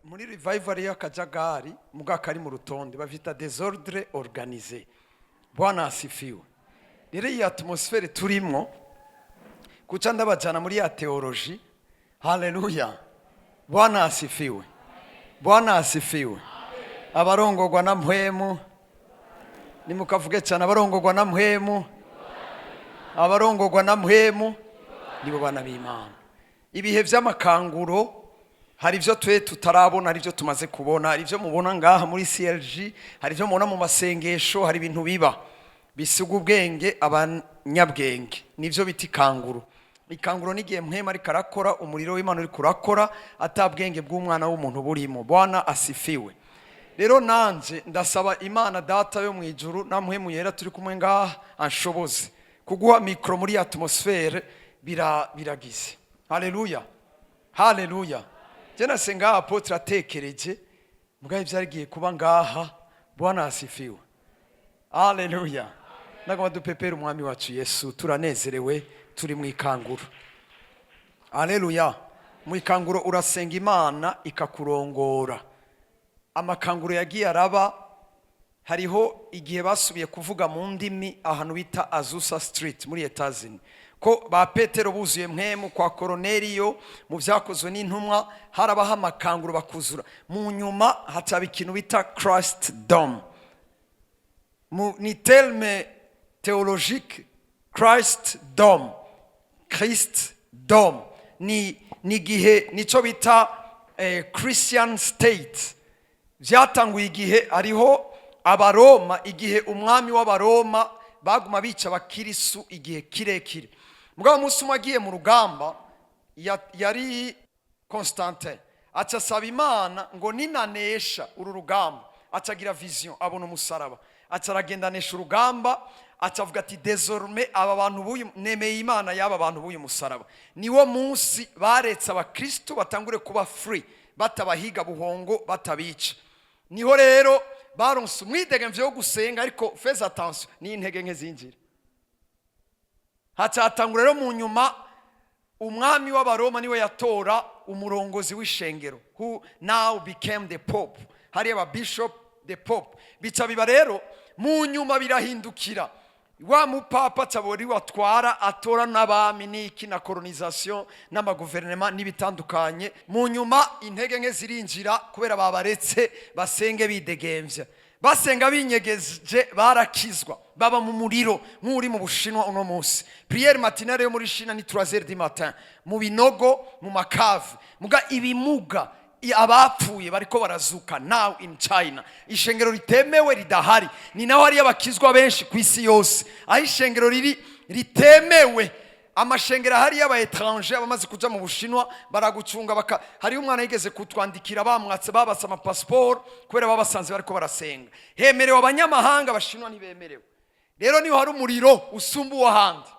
muri revival y'akajagari muga kari mu rutonde bavita désordre organisé. Bwana asifiwe. Rero iyi atmosphere turimo kuca ndabajana muri ya theology. Haleluya. Bwana asifiwe. Bwana asifiwe. Abarongorwa na Mpwemu nimukavuge cyane abarongorwa na Mpwemu. Abarongorwa na Mpwemu nibo bana b'Imana. Ibihe vy'amakanguro hari ivyo twe tutarabona, hari ivyo tumaze kubona, hari ivyo mubona ngaha muri CLG, hari ivyo mubona mu masengesho, hari ibintu biba bisuga ubwenge abanyabwenge, nivyo biti kanguro. Ikanguro nigiye Mpwemu ari karakora, umuriro w'Imana uri kurakora, atabwenge bw'umwana w'umuntu burimo. Bwana asifiwe. Rero nanje ndasaba Imana data yo mwijuru na Mpwemu yera turi kumwe ngaha anshoboze kuguha mikro muri atmosphere biragize. Haleluya. Haleluya. Jena senga apotre atekereje mugaye byarigiye kuba ngaha. Bwana asifiwe. Haleluya. Nagoma dupepera umwami wacu Yesu, turanezerewe, turi mw'ikanguro. Haleluya. Mw'ikanguro urasenga Imana ikakurongora. Amakanguro yagiye araba, hariho igihe basubiye kuvuga mu ndimi ahantu bita Azusa Street muri Etazini ko ba Petero buzuye Mpwemu kwa Koroneliyo mu vyakozwe n'intumwa harabaho amakanguro bakuzura. Mu nyuma hataba ikintu bita Christ Dome. Ni terme théologique Christ Dome. Christ Dome ni gihe nico bita Christian State. Vyatanguye igihe ariho Abaroma, igihe umwami w'Abaroma baguma bica abakirisu igihe kirekire. Mugabo umunsi umwe agiye mu rugamba yari Constantin aca asaba Imana ngo ninanesha uru rugamba, acagira vision abona umusaraba, aca aragendanesha urugamba, aca avuga ati désormais aba bantu buyu nemeye Imana y'aba bantu buyu musaraba. Niwo munsi baretse abakristo batangure kuba free, batabahiga buhongo, batabica. Niho rero baronse umwidege mvyo gusenga, ariko fais attention ni intege nke zinjira. Hatangura rero mu nyuma umwami w'Abaroma niwe yatora umurongozi w'ishengero, who now became the pope. Hari aba bishop, the pope. Bica biba rero mu nyuma birahindukira, wa mupapa tabori watwara atora n'abami n'iki na colonisation n'amaguverinema n'ibitandukanye. Mu nyuma intege nke zirinjira kubera babaretse basenge bidegemvya. Basenga binyegeje barakizwa, baba mu muriro nk'uri mu Bushinwa uno munsi. Prière matinale yo muri China ni 3h du matin, mu binogo mu makave. Muga ibimuga abapfuye bariko barazuka now in China. Ishengero ritemewe ridahari, ni naho hari abakizwa benshi ku isi yose. Aho ishengero ritemewe, amashengero hari y'aba étranger abamaze kuja mu Bushinwa baragucunga. Hari umwana yigeze kutwandikira bamwatse babasa ama passport kubera babasanze bariko barasenga. Hemerewe abanyamahanga, Abashinwa ntibemerewe. Rero niho hari umuriro usumba uwahandi.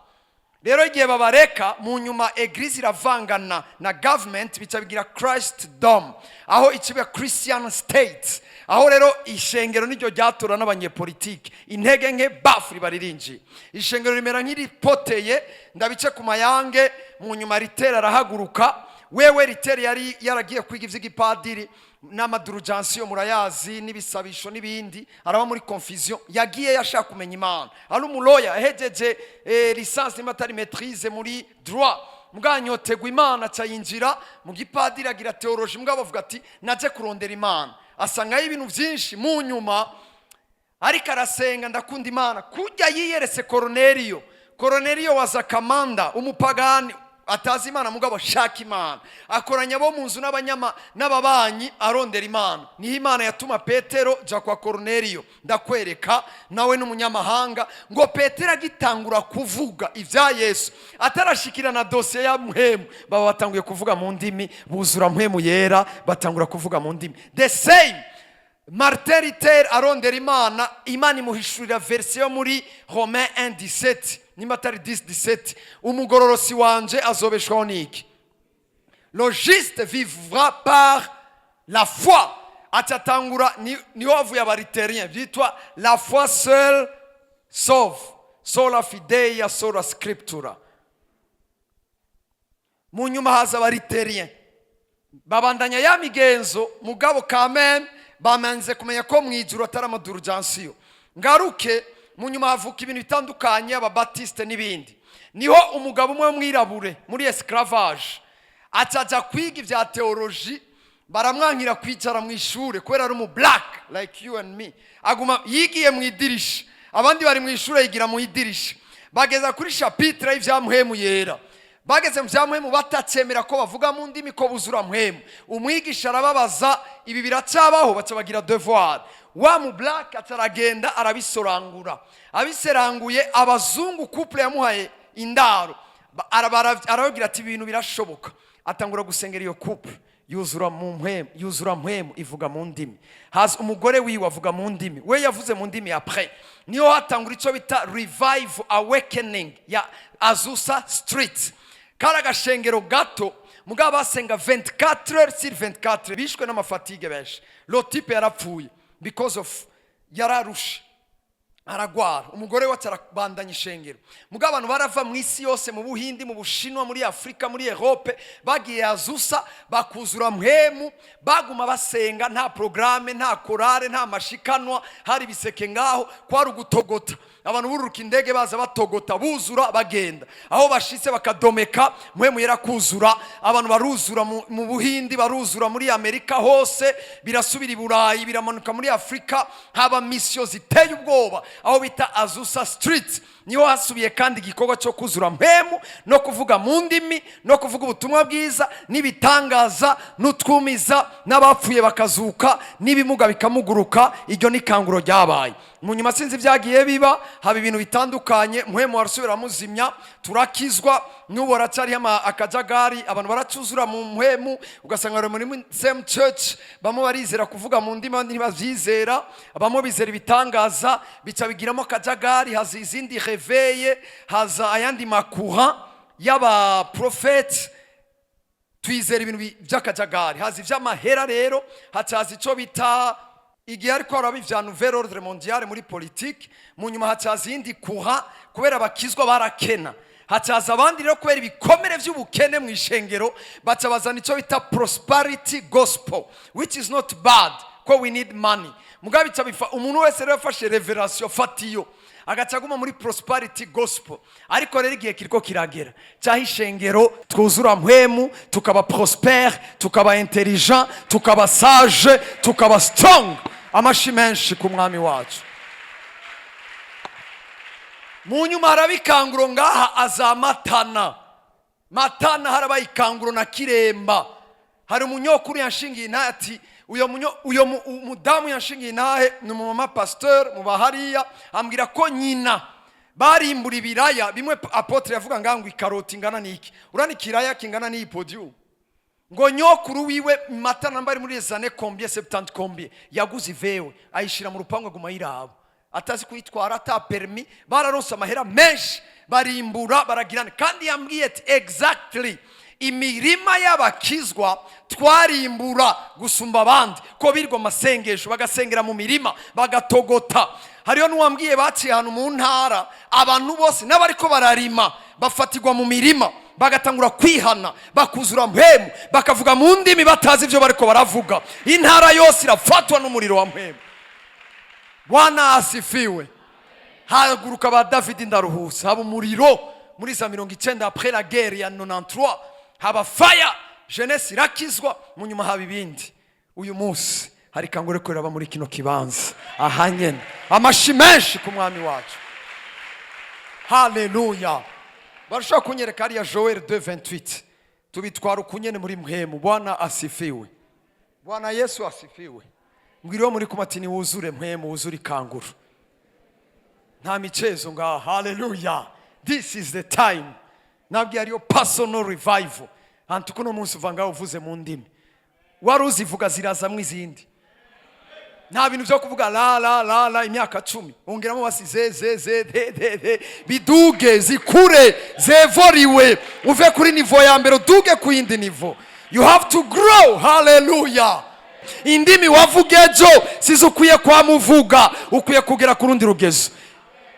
Rero igihe babareka mu nyuma eglise iravangana na government, bica bigira Christ Dome, aho ikibe Christian State. Aho rero ishengero niryo ryatora n'abanyepolitike, intege nke bafuri baririnji. Ishengero rimera nk'iripoteye ndabice ku mayange. Mu nyuma ritera arahaguruka. Wewe ritera yari yaragiye kwiga ivy'igipadiri n'amadurujansiyo murayazi n'ibisabisho n'ibindi, araba muri confusion. Yagiye yashaka kumenya Imana, ari umuloya ahejeje licence n'imatari maîtrise muri droit. Muganyotegwa Imana cyayinjira mu gipadiri agira theologie. Mugabo avuga ati naje kurondera Imana, asanga ibintu byinshi. Mu nyuma ariko arasenga ndakunda Imana, kujya yiyeretse Koroneliyo. Koroneliyo waza kamanda umupagani atazi Imana, mugabo shaka Imana, akoranya bo munzu n'ababanyi arondera Imana. Niho Imana yatuma Petero ja kwa Koroneliyo, ndakwereka nawe n'umunyamahanga. Ngo Petero agitangura kuvuga ivya Yesu, atarashikira na dossier ya Mpwemu, baba batanguye kuvuga mu ndimi, buzura Mpwemu yera, batangura kuvuga mu ndimi. The same Martin Luther arondera Imana, Imana imuhishurira version muri Romains 1:17 nimatari 10:17, umugororosi wanje azobeshwaho niki? Le juste vivra par la foi. Atatangura niho avuye abariterien byitwa la foi seule sauve, sola fidei sola scriptura. Mu nyuma haza abariterien babandanya ya migenzo mugabo kamen bamanze kumenya ko mwijuru atari amadurujyansiyo. Ngaruke mu nyuma havuka ibintu bitandukanye ababatiste n'ibindi. Niho umugabo umwe mwirabure muri esclavage acaja kwiga ivya theology, baramwankira kwicara mu ishure kubera ari mu black like you and me. Aguma yigiye mu idirisha, abandi bari mu ishure yigira mu idirisha. Bageza kuri chapitre y'ivya Mpwemu yera, bageze mu vya Mpwemu batacemera ko bavuga mu ndimi ko buzura Mpwemu. Umwigisha arababaza ibi biracabaho, baca bagira devoir. Wa mu black ataragenda arabisorangura, abiseranguye abazungu couple yamuhaye indaro, arabagira ati ibintu birashoboka. Atangura gusengera iyo couple, yuzura Mpwemu ivuga mu ndimi. Haza umugore wiwe avuga mu ndimi, we yavuze mu ndimi après. Niyo hatangura ico bita revive awakening ya Azusa Street. Kara gashengero gato mugabo basenga 24 heures sur 24, bishwe n'amafatigue benshi. Lo type yarapfuye because of yararusha, aragwara. Umugore wacu arabandanya ishengero. Mugabo abantu barava mu isi yose, mu Buhindi, mu Bushinwa, muri Afrika, muri Europe, bagiye Azusa bakuzura Mpwemu, baguma basenga, nta programme, nta korale, nta mashikanwa, hari biseke ngaho kwari ugutogota. Abantu bururuka indege baza batogota, buzura bagenda. Aho bashitse bakadomeka, Mpwemu yera kuzura. Abantu baruzura mu Buhindi, baruzura muri Amerika hose, birasubira i Burayi, biramanuka muri Afrika, haba mission ziteye ubwoba. Aho bita Azusa Street niho hasubiye kandi igikorwa cyo kuzura Mpwemu no kuvuga mu ndimi no kuvuga ubutumwa bwiza n'ibitangaza n'utwumiza n'abapfuye bakazuka n'ibimuga bikamuguruka. Iryo ni kanguro ryabaye. Mu nyuma sinzi byagiye biba, haba ibintu bitandukanye. Mpwemu warasubira muzimya, turakizwa. N'ubu baracari akajagari, abantu baracuzura mu Mpwemu, ugasanga bari muri same church, bamwe barizera kuvuga mu ndimi abandi ntibavyizera, bamwe bizera ibitangaza, bica bigiramo akajagari. Haza izindi réveille, haza ayandi makura y'aba prophètes, twizera ibintu by'akajagari. Haza ivy'amahera rero, hacaza ico bita igihe ariko araba ivya nouvel ordre mondial muri politique. Mu nyuma hacaza indi kuha kubera bakizwa barakena. Hacaza abandi rero kubera ibikomere vy'ubukene mu ishengero, baca bazana ico bita prosperity gospel, which is not bad, ko we need money. Mugabe bica umuntu wese rero yafashe revelation fatiyo agacaguma muri prosperity gospel. Ariko rero igihe kiriko kiragera cyaho ishengero twuzura Mpwemu, tukaba prosper, tukaba intelligent, tukaba sage, tukaba strong. Amashi menshi ku mwami wacu. Mu nyuma harabikanguro ngaha azamatana. Matana harabaye ikanguro na Kiremba. Hari umunyokuru yanshingiye intahe ati uyo mudamu yanshingiye intahe ni umumama pasteur mu bahariya, ambwira ko nyina barimbura ibiraya bimwe apotre yavuga ngo ikaroti ingana niki, urani kiraya kingana ni podium, ngo nyokuru wiwe Matana mbari muri zane combien 70 combien yaguze ivewe ayishira mu rupango guma yirabo atazi kwitwara ata permis, bararonse amahera menshi barimbura baragirana. Kandi yambwiye ati exactly imirima y'abakizwa twarimbura gusumba abandi, ko birwa masengesho bagasengera mu mirima bagatogota. Hariyo nuwambwiye baciye hano mu ntara, abantu bose n'abariko bararima bafatirwa mu mirima bagatangura kwihana, bakuzura Mpwemu, bakavuga mu ndimi batazi ivyo bariko baravuga. Intara yose irafatwa n'umuriro wa Mpwemu. Bwana asifiwe. Haguruka ba David ndaruhusa, haba umuriro muri za 90 après la guerre ya 93, haba fire, jeunesse irakizwa. Mu nyuma haba ibindi. Uyu munsi hari kangure ko raba muri kino kibanza ahanyene. Amashi menshi ku mwami wacu. Haleluya. Barashaka kunyereka ari ya Joel 2:28. Tubitwara ukunyene muri Mpwemu. Bwana asifiwe. Bwana Yesu asifiwe. Mbwiriwe muri kumatini wuzure Mpwemu, wuzure kanguru. Nta michezo nga. Haleluya. This is the time. Nabwi ariyo personal revival. Antu kuno munsi uvanga uvuze mu ndimi. Waruzi vuga ziraza mu izindi. Nta bintu byo kuvuga la imyaka 10. Ongeramo basi ze biduge zikure zevoriwe uve kuri niveau ya mbere duge ku yindi niveau. You have to grow. Hallelujah. Indimi wavugejo sizukwiye kwa muvuga, ukwiye kugera ku rundi rugezo.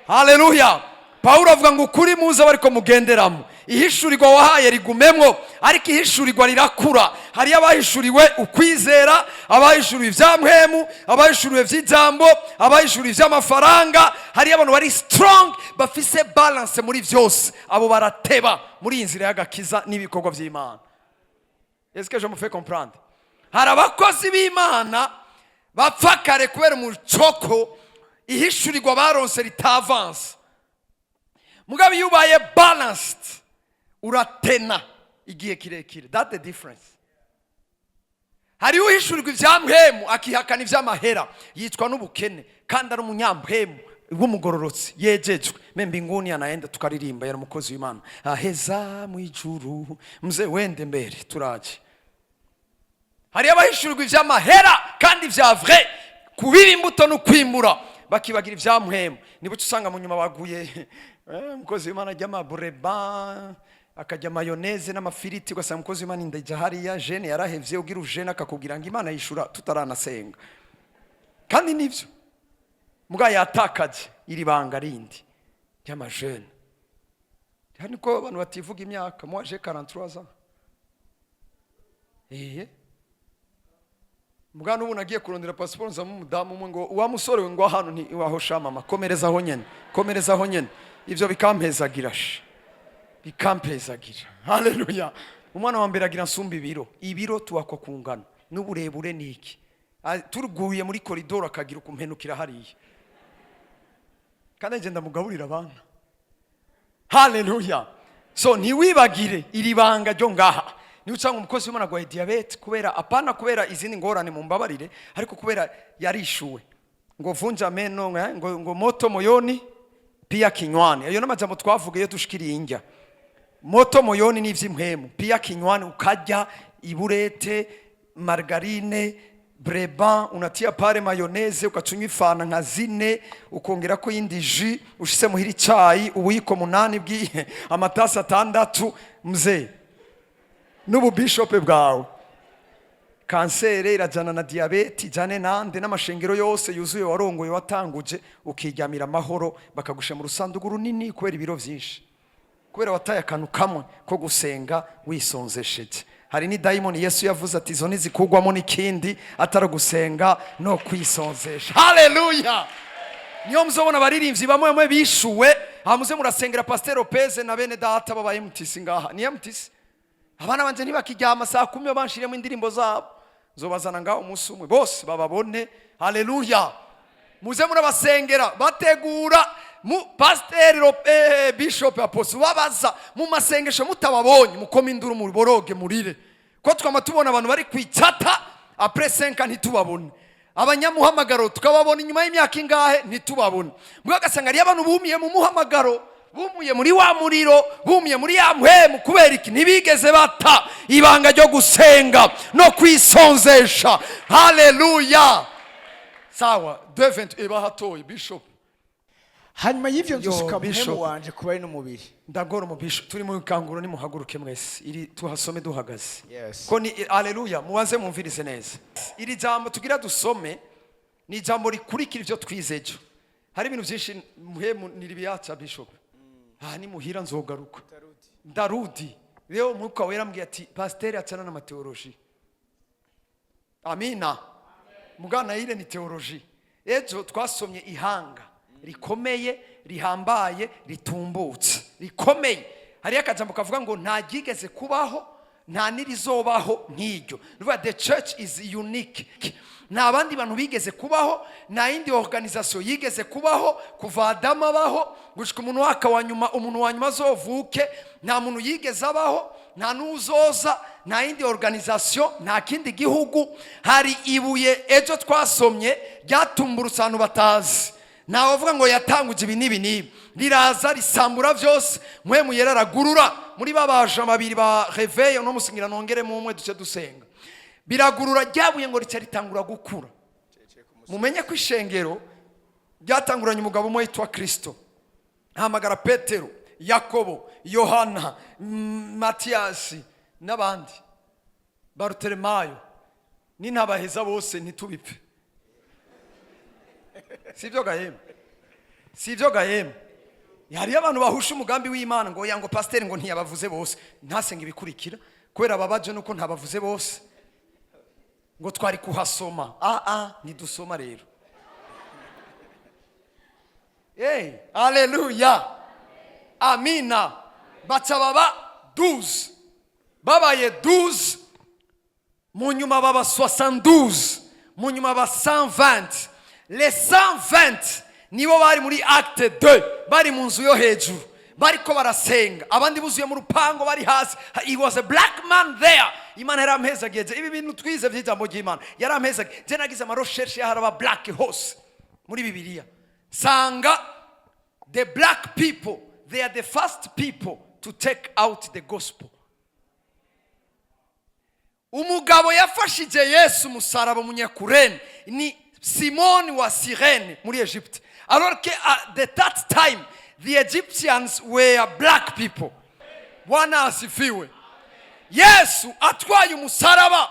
Hallelujah. Pawulo avuga ngo ukuri muze bariko mugenderamo, ihishurirwa wahaye rigumemwo, ariko ihishurirwa rirakura. Hari abahishuriwe ukwizera, abahishuriwe ivya Mpwemu, abahishuriwe vy'ijambo, abahishuriwe vy'amafaranga. Hari abantu bari strong bafise balance muri vyose, abo barateba muri inzira y'agakiza n'ibikorwa vy'Imana. Est-ce que je me fais comprendre? Hari abakozi b'Imana bapfa kare kubera umucoko ihishurirwa baronse ritavanse. Mugabe iyo ubaye balanced uratena igihe kirekire. That's the difference. Hari uhishurirwa ivya Mpwemu akihakana ivy'amahera, yitwa n'ubukene kandi ari umunyampwemu w'umugororotsi yejejwe. Mbinguni anaenda tukaririmba, yari umukozi w'Imana. Aheza mu ijuru mze wende mbere turaje. Hari abahishurirwa ivy'amahera kandi vya vrai, kubiba imbuto no kwimura, bakibagira ivya Mpwemu. Nibo usanga mu nyuma baguye umukozi w'Imana ajya amabureba akajya mayoneze n'amafiriti, ugasanga umukozi w'Imana indeja hariya jene yarahevye, ugira ujene akakubwira ngo Imana yishura tutaranasenga. Kandi nivyo muga yatakaje iri banga rindi ry'amajene. Hani ko abantu bativuga imyaka, moi j'ai 43 ans. Muga n'ubu nagiye kurondera passport nza mu mudamu umwe ngo wa musore we ngo hano ni waho shamama, komereza aho nyene, komereza aho nyene. Ivyo bikampezagira bikampezagira. Haleluya. Umwana wa mbere agira nsumba ibiro tuwako kungana n'uburebure niki, turuguye muri koridoro akagira ukumpenukira hariya, kandi agenda mugaburira abana. Haleluya. So ntiwibagire iri banga ryo ngaha. Ni ucanga umukozi w'Imana gwa diabete kubera apana kubera izindi ngorane mu mbabarire, ariko kubera yarishuwe ngo vunja meno ngo moto moyoni pia kinywani. Ayo n'amajambo twavuga iyo dushikiriye injya. Moto moyoni ni ivy'Impwemu, pia kinywani ukarya iburete, margarine, breban, unatia pale mayoneze, ukacunywa ifana nka 4, ukongera ko yindi jus, ushise muhiri icayi, ubuyiko 8 bwihe, amatasi 6 mzee. Nubu bishop bwawe. Kansere irajana na diabete, jane nande n'amashengero yose yuzuye warongoye watanguje, ukiryamira amahoro bakagusha mu rusandugu runini kubera ibiro vyinshi. Kubera wataye akantu kamwe ko gusenga wisonzesheje. Hari ni daimoni Yesu yavuze ati izo nizikugwamo n'ikindi atari gusenga no kwisonzesha. Haleluya. Niyo muzobona baririmbyi bamwe bishuwe, hamuze murasengera Pastor Lopez na bene data babaye mutisi ngaha. Ni mutisi. Abana banje ntibakiryama saa 10 banshiremo indirimbo zabo. Zobazana ngaho umunsi umwe bose bababone. Haleluya. Muze murabasengera bategura mu Pastor Bishop Apostle babaza mu masengesho mutababonye mukoma induru mu boroge murire. Ko twama tubona abantu bari kwicata après 5 ans ntitubabone. Abanyamuhamagaro tukababona inyuma y'imyaka ingahe ntitubabone. Mwagasanga ari abantu bumiye mu muhamagaro, bumuye muri wa muriro, bumuye muri ya Mpwemu kubera iki ntibigeze bata ibanga ryo gusenga no kwisonzesha. Haleluya. Sawa 2:20 ebahatoye Bishop. Hanyuma y'ivyo nzusuka Mpwemu wanje kuba ari n'umubiri. Ndagora mu Bishop turi mu kanguro ni muhaguruke mwese iri tuhasome duhagaze. Yes. Ko ni haleluya muwaze mumvirize neza. Iri jambo tugira dusome ni jambo rikurikira ivyo twizejo. Hari ibintu byinshi Mpwemu niribiyaca Bishop. Ni muhira nzogaruka. Ndarudi. Leo mwuka wera mbwiye ati pasteur acana na mateoloji. Amina. Mugana ile ni teoloji. Ejo twasomye ihanga rikomeye, rihambaye, ritumbutse. Rikomeye. Hari akajambo kavuga ngo nta gigeze kubaho, nta nirizobaho nk'iryo. Nuvuga the church is unique. Nta bandi bantu bigeze kubaho, nta yindi organisation yigeze kubaho kuva Adamu abaho gushika umuntu wa nyuma azovuke, nta muntu yigeze abaho, nta nuzoza, nta yindi organisation, nta kindi gihugu. Hari ibuye ejo twasomye ryatumburutse abantu batazi. Nawe uvuga ngo yatanguje ibi n'ibi riraza risambura vyose. Mpwemu yera aragurura muri babaje babiri ba réveil no musingira nongere mu umwe duce dusenga. Biragurura ryabuye ngo rica ritangura gukura. Mumenye ko ishengero ryatanguranye umugabo umwe yitwa Kristo. Hamagara Petero, Yakobo, Yohana, Matiyasi n'abandi. Barutolemayo. Nintabaheza bose ntitubipfe. Sivyo gahemu. hari abantu bahusha umugambi w'Imana ngo yango pasteur ngo ntiyabavuze bose ntasenge ibikurikira kubera ababaje nuko ntabavuze bose ngo twari kuhasoma nidusoma rero. Haleluya, amina. Baca baba 12 babaye 12 mu nyuma baba 72 mu nyuma baba 120. Les 120 nibo bari muri acte 2 bari mu nzu yo hejuru bariko barasenga, abandi buzuye mu rupango bari hasi. He was a black man there. Imana yarampezagiye ibi bintu twize by'ijambo ry'Imana, yarampezagiye. Je nagize ama recherche haraba black hose muri Bibiliya, sanga the black people, they are the first people to take out the gospel. Umugabo yafashije Yesu musaraba munyakurene ni Simon wa Cyrene muri Egypte. Alors que at that time the Egyptians were black people. Bwana asifiwe. Yesu atwaye umusaraba.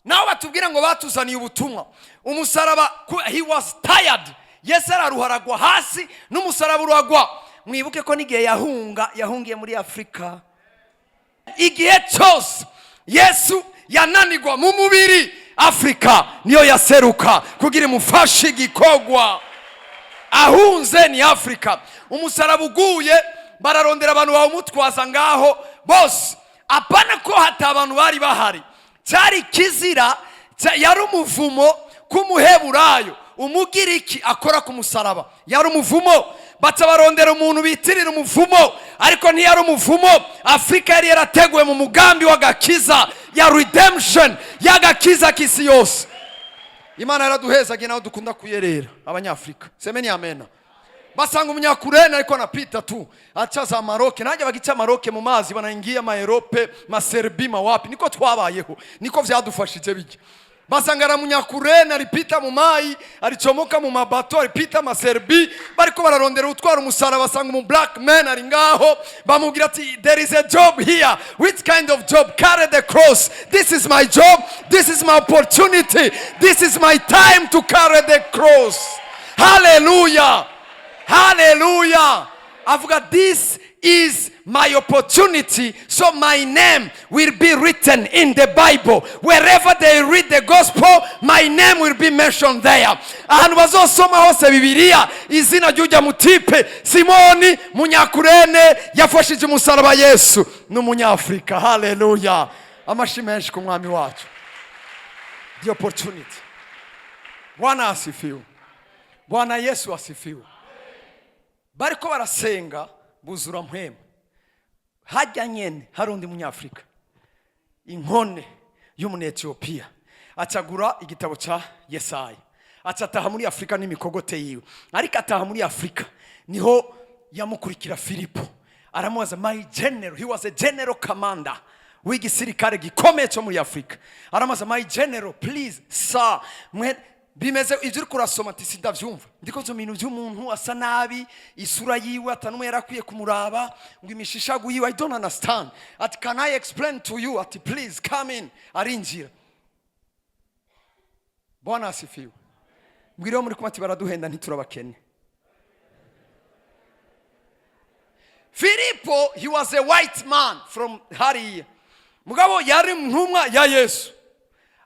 Nawe batubwira ngo batuzaniye ubutumwa. Umusaraba, he was tired. Yesu araruharagwa hasi n'umusaraba uragwa. Mwibuke ko nigihe yahungiye muri Afrika. Igihe cyose Yesu yananigwa mu mubiri, Afrika niyo yaseruka kugira imufashe igikogwa. Ahunze ni Afrika. Umusaraba uguye bararondera abantu bawumutwaza ngaho bose. Apana ko hata abantu bari bahari. Cyari kizira, yari umuvumo kumuheburayo. Umugiriki akora ku musaraba yari umuvumo. Baca barondera umuntu bitirira umuvumo, ariko ntiyari umuvumo. Afrika yari yarateguwe mu mugambi w'agakiza ya redemption, y'agakiza kisi yose. Imana yaraduhezagiye naho dukunda kuyerera abanyafrika. Semeni amena. Basanga umunyakurene ariko napita tu acha za Maroc, najya bagica Maroc mu mazi banaingia ma Europe, ma Serbia, ma wapi. Niko twabayeho, niko vyadufashije bijya. Basanga ra munyakurene aripita mu mai, aricomoka mu mabato, aripita ma Serbia, bariko bararondera utwara umusaraba. Basanga mu black man ari ngaho, bamubwira ati there is a job here. Which kind of job? Carry the cross. This is my job, this is my opportunity, this is my time to carry the cross. Hallelujah, hallelujah. Avuga, this is my opportunity, so my name will be written in the Bible. Wherever they read the gospel, my name will be mentioned there. Ahantu bazosoma hose Bibiliya, izina ry'ujya mutipe Simoni munyakurene yafashije umusaraba Yesu n'umunyafrika. Hallelujah, amashimeshi ku mwami wacu. The opportunity. Bwana asifiwe. Bwana Yesu asifiwe. Bariko barasenga buzura Mpwemu. Hajya nyene harundi munyafrika inkone y'umunetiyopiya acagura igitabo ca Yesaya, acataha muri Afrika n'imikogote yiwe. Ariko ataha muri Afrika niho yamukurikira Filipo, aramubaza, my general, he was a general commander w'igisirikare gikomeye cyo muri Afrika. Aramaza, my general, please sir, bimeze ivyo uri kurasoma ati sindavyumva, ndiko zo mintu by'umuntu asa nabi, isura yiwe atanumwe yarakwiye kumuraba, ngo imishishagu yiwe, I don't understand. Ati can I explain to you? Ati please come in. Arinjira. Bwana asifiwe. Mbwira muri kumati baraduhenda ntiturabakene. Filipo, he was a white man from hariya. Mugabo yari ntumwa ya Yesu.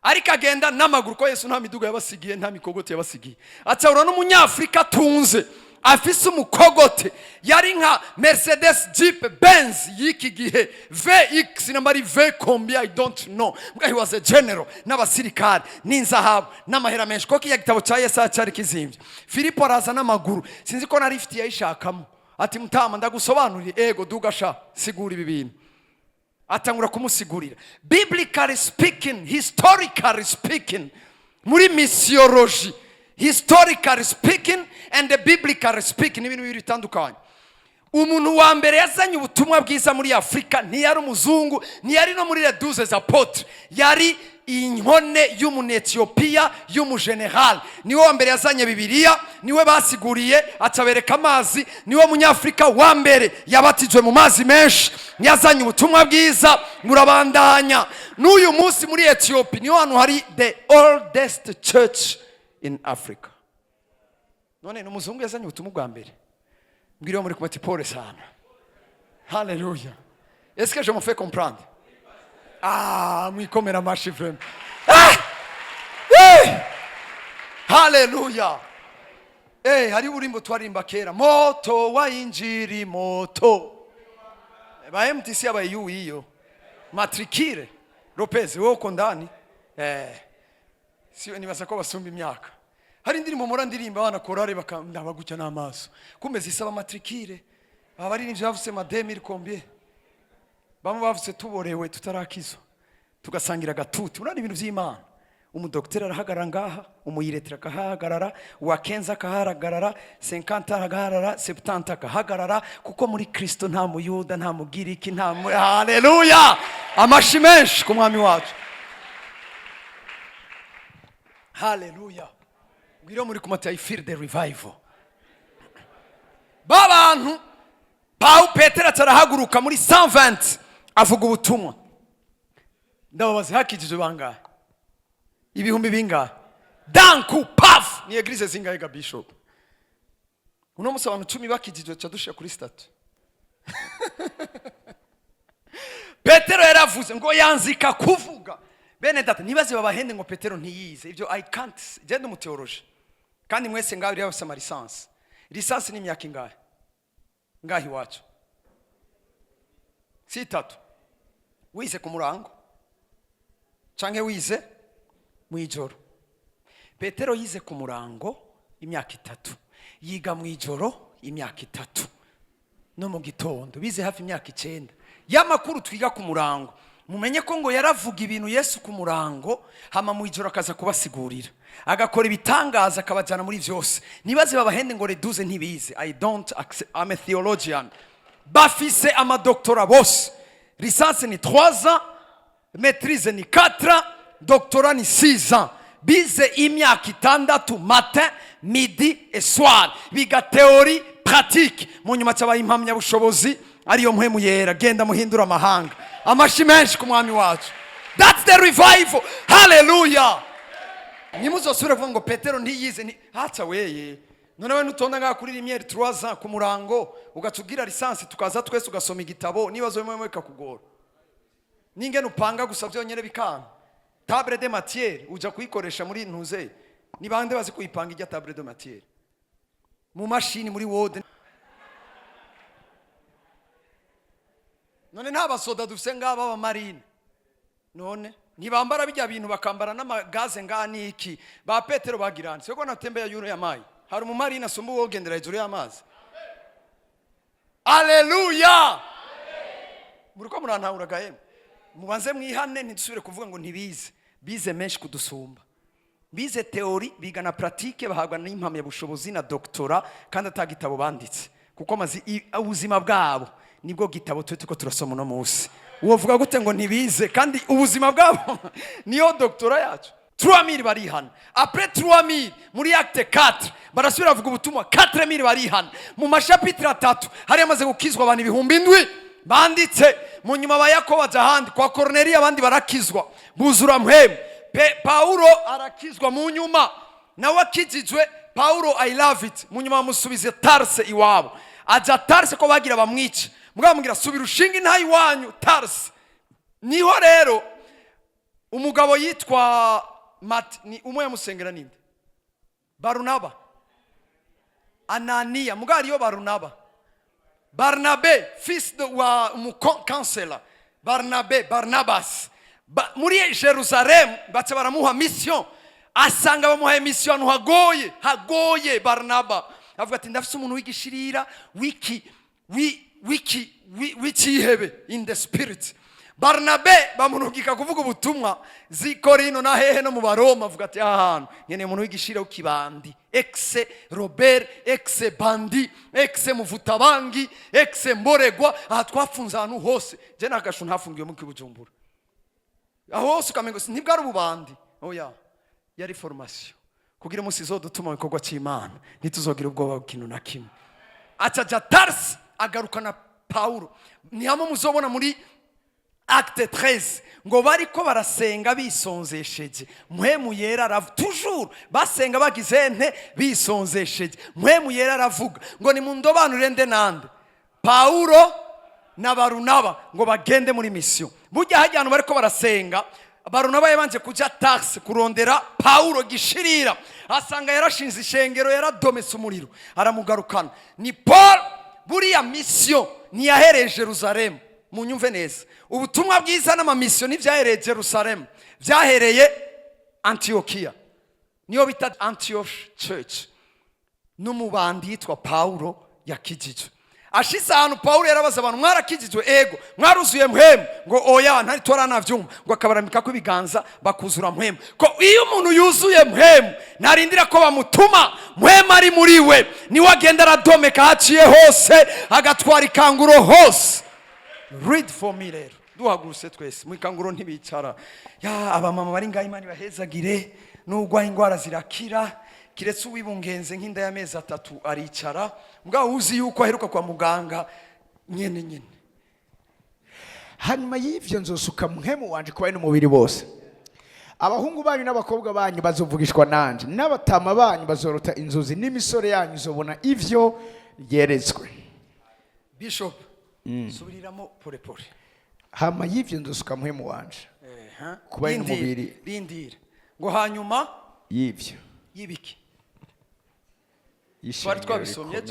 Ariko agenda n'amaguru ko Yesu nta miduga yabasigiye, nta mikogote yabasigiye. Acahura n'umunyafrika tunze afise umukogote yari nka Mercedes Jeep Benz y'iki gihe VX nambari V combien I don't know. He was a general n'abasirikare n'inzahabu n'amahera menshi. Ko kiya gitabo ca Yesaya cyari kizimvye. Filipo araza n'amaguru, sinzi ko na lift yayishakamo. Ati mutama ndagusobanurire, ego dugasha sigura ibi bintu. Atangura kumusigurira. Biblically speaking, historically speaking, muri missiology, historically speaking and the biblically speaking, ibintu bibiri bitandukanye. Umuntu wa mbere yazanye ubutumwa bwiza muri Afrika ntiyari umuzungu, ntiyari no muri les 12 apôtres, yari inkone y'umunetiyopiya y'umugeneral. Niwe wa mbere yazanye Bibiliya, niwe basiguriye atabereka amazi, niwe munyafrika wa mbere yabatijwe mu mazi menshi, yazanye ubutumwa bwiza murabandanya. N'uyu munsi muri Ethiopia niho hantu hari the oldest church in Africa. None n'umuzungu yazanye ubutumwa bwa mbere. mbwira muri kumati pole sana. Hallelujah. Est-ce que je me fais comprendre? Ah, mwikomera amashi vraiment. Hallelujah. Hari urimbo twarimba kera, moto wa injiri moto. Ba MTC aba iyo matrikire Lopez woko ndani siwe nibaza ko basumba imyaka. Hari indirimbo mora ndirimba abana korale bakandabagucya n'amaso kumbe zisaba matrikire. Abari n'ivyo bavuse mademir combien bamwe bavuse tuborewe tutarakizwa tugasangira gatuti. Urana ibintu vy'Imana. Umudokiteri arahagarara ngaha, umuyiretera akahagarara, uwakenza akahagarara, 50 akahagarara, 70 akahagarara, kuko muri Kristo nta muyuda nta mugiriki nta haleluya. Amashi menshi ku mwami wacu. Haleluya. Ngiro muri kumata I feel the revival. Babantu Petero atarahaguruka muri 120 avuga ubutumwa. Ndababaze hakijije bangahe? Ibihumbi bingahe? Danku paf ni eglise zingahe ga bishop? Uno musa abantu 10 bakijije cyadusha kuri statut. Petero yaravuze ngo yanzika kuvuga. Bene data nibaze babahende ngo Petero ntiyize. Ibyo I can't. Genda mu theology. Kandi mwese ngaho yabasa ma license. License ni imyaka ingahe? Ngahi wacu. Si 3. Wize ku murango. Canke wize mwijoro. Petero yize ku murango imyaka 3. Yiga mwijoro imyaka 3. No mu gitondo bize hafi imyaka 9. Yamakuru twiga ku murango. Mumenye ko ngo yaravuga ibintu Yesu ku murango hama mwijoro akaza kubasigurira. Agakora ibitangaza akabajana muri vyose. Nibaze babahende ngo reduze ntibize. I'm a theologian. Bafise amadoktora bose. Licence ni 3 ans, maîtrise ni 4 ans, doctorat ni 6 ans. Bize imyaka 6 matin, midi et soir. Biga théorie, pratique. Munyuma cyabaye impamya bushobozi ariyo mpwemu yera genda muhindura amahanga. Amashi menshi ku mwami wacu. That's the revival. Hallelujah. Nimuzosubira kuvuga ngo Petero ntiyize ni haca weye. None we nutonda nga kuri rimyeri 3 ans ku murango ugatubwira lisansi tukaza twese ugasoma igitabo nibazo bimwe kakugora. Ninge nupanga gusa byonyere bikanga. Table de matière uja kuyikoresha muri ntuze. Ni bande bazi kuyipanga ijya table de matière. Mu mashini muri Word. None nta basoda dufise ngaba aba marine. None nibambara bijya bintu bakambara n'amagaze ngani iki ba Petero bagirana siko natembe ya yuro ya mai hari mu marine asumba wogendera hejuru y'amazi. Haleluya. Muriko murantahura yemwe mubanze mwihane ntidusubire kuvuga ngo ntibize bize menshi kudusumba. Bize theory biga na pratique bahagwa n'impamya bushobozi na doctora kandi atagitabo banditse kuko mazi ubuzima bwabo nibwo gitabo tuko turasoma no munsi. Uvuga gute ngo ntibize kandi ubuzima bwabo niyo doctora yacu. 3000 barihana. Après 3000 muri acte 4 barasubira bavuga ubutumwa 4000 barihana. Mu mashapitre 3 hari amaze gukizwa abantu 7,000 banditse mu nyuma ba Yakobo ajahandi kwa Cornelia abandi barakizwa buzura Mpwemu. Paulo arakizwa mu nyuma nawe akijijwe Paulo I love it mu nyuma musubize Tarse iwabo aja Tarse ko bagira bamwica mugamugira subira ushinga intayi wanyu Tarse. Niho rero umugabo yitwa ni umwe yamusengera ninde Barnaba Anania mugari yo Barnabe fils de wa counselor Barnabas muri Jerusalem baca baramuha mission asanga bamuha mission hagoye Barnaba avuga ati ndafise umuntu wigishirira wikihebe in the spirit. Barnabe bamunugika kuvuga ubutumwa zikorino na hehe no mu Baroma avuga ati ahantu nyene umuntu wigishira ukibandi exe Robert exe bandi exe muvutabangi exe mboregwa aha twafunza ahantu hose je nagasho ntafungiwe mu Kibujumbura aho hose ukamengo ntibwari ububandi oya yari formation kugira umunsi zodutuma bikorwa cy'Imana ntituzogira ubwoba bw'kintu na kimwe. Acaja Tarse agarukana Paulo ni hamwe muzobona muri acte 13 ngo bariko barasenga bisonzesheje mpwemu yera toujours basenga bagize nte bisonzesheje mpwemu yera aravuga ngo ni mundobanure nde nande Paulo na Barunaba ngo bagende muri mission burya hajyana bariko barasenga Barunaba yabanje kuja taxe kurondera Paulo gishirira asanga yarashinze ishengero yaradometse umuriro aramugarukana ni Paul buriya mission niyahereye Jerusalem munyumve neza ubutumwa bwiza n'amamisio n'ivyahereye Jerusalem vyahereye Antiokia niyo bita Antioch Church n'umubandi yitwa Paulo yakijijwe ashise ahantu Paulo yarabaza abantu mwarakijijwe ego mwaruzuye mpwemu ngo oya ntari tora navyumva ngo akabaramika ko ibiganza bakuzura mpwemu ko iyo umuntu yuzuye mpwemu narindira ko bamutuma mpwemu ari muri we niwe agenda aradomeka haciye hose agatwara ikanguro hose. Read for me rero duhaguruse twese mw'ikanguro ntibicara ya abamama bari ngaho Imana bahezagire n'ugwa ingwara zirakira kiretse uwibungenze nk'inda y'amezi 3 aricara mugabo uzi yuko aheruka kwa muganga nyene hanyuma y'ivyo nzosuka mpwemu wanje kuba n'umubiri bose abahungu banyu n'abakobwa banyu bazovugishwa nanje n'abatama banyu bazorota inzozi n'imisore yanyu izobona ivyo yeretswe. Bishop subiriramo pole pole hama y'ivyo nzosuka mpwemu wanje kuba n'umubiri rindira ngo hanyuma y'ivyo yibiki twari twabisomye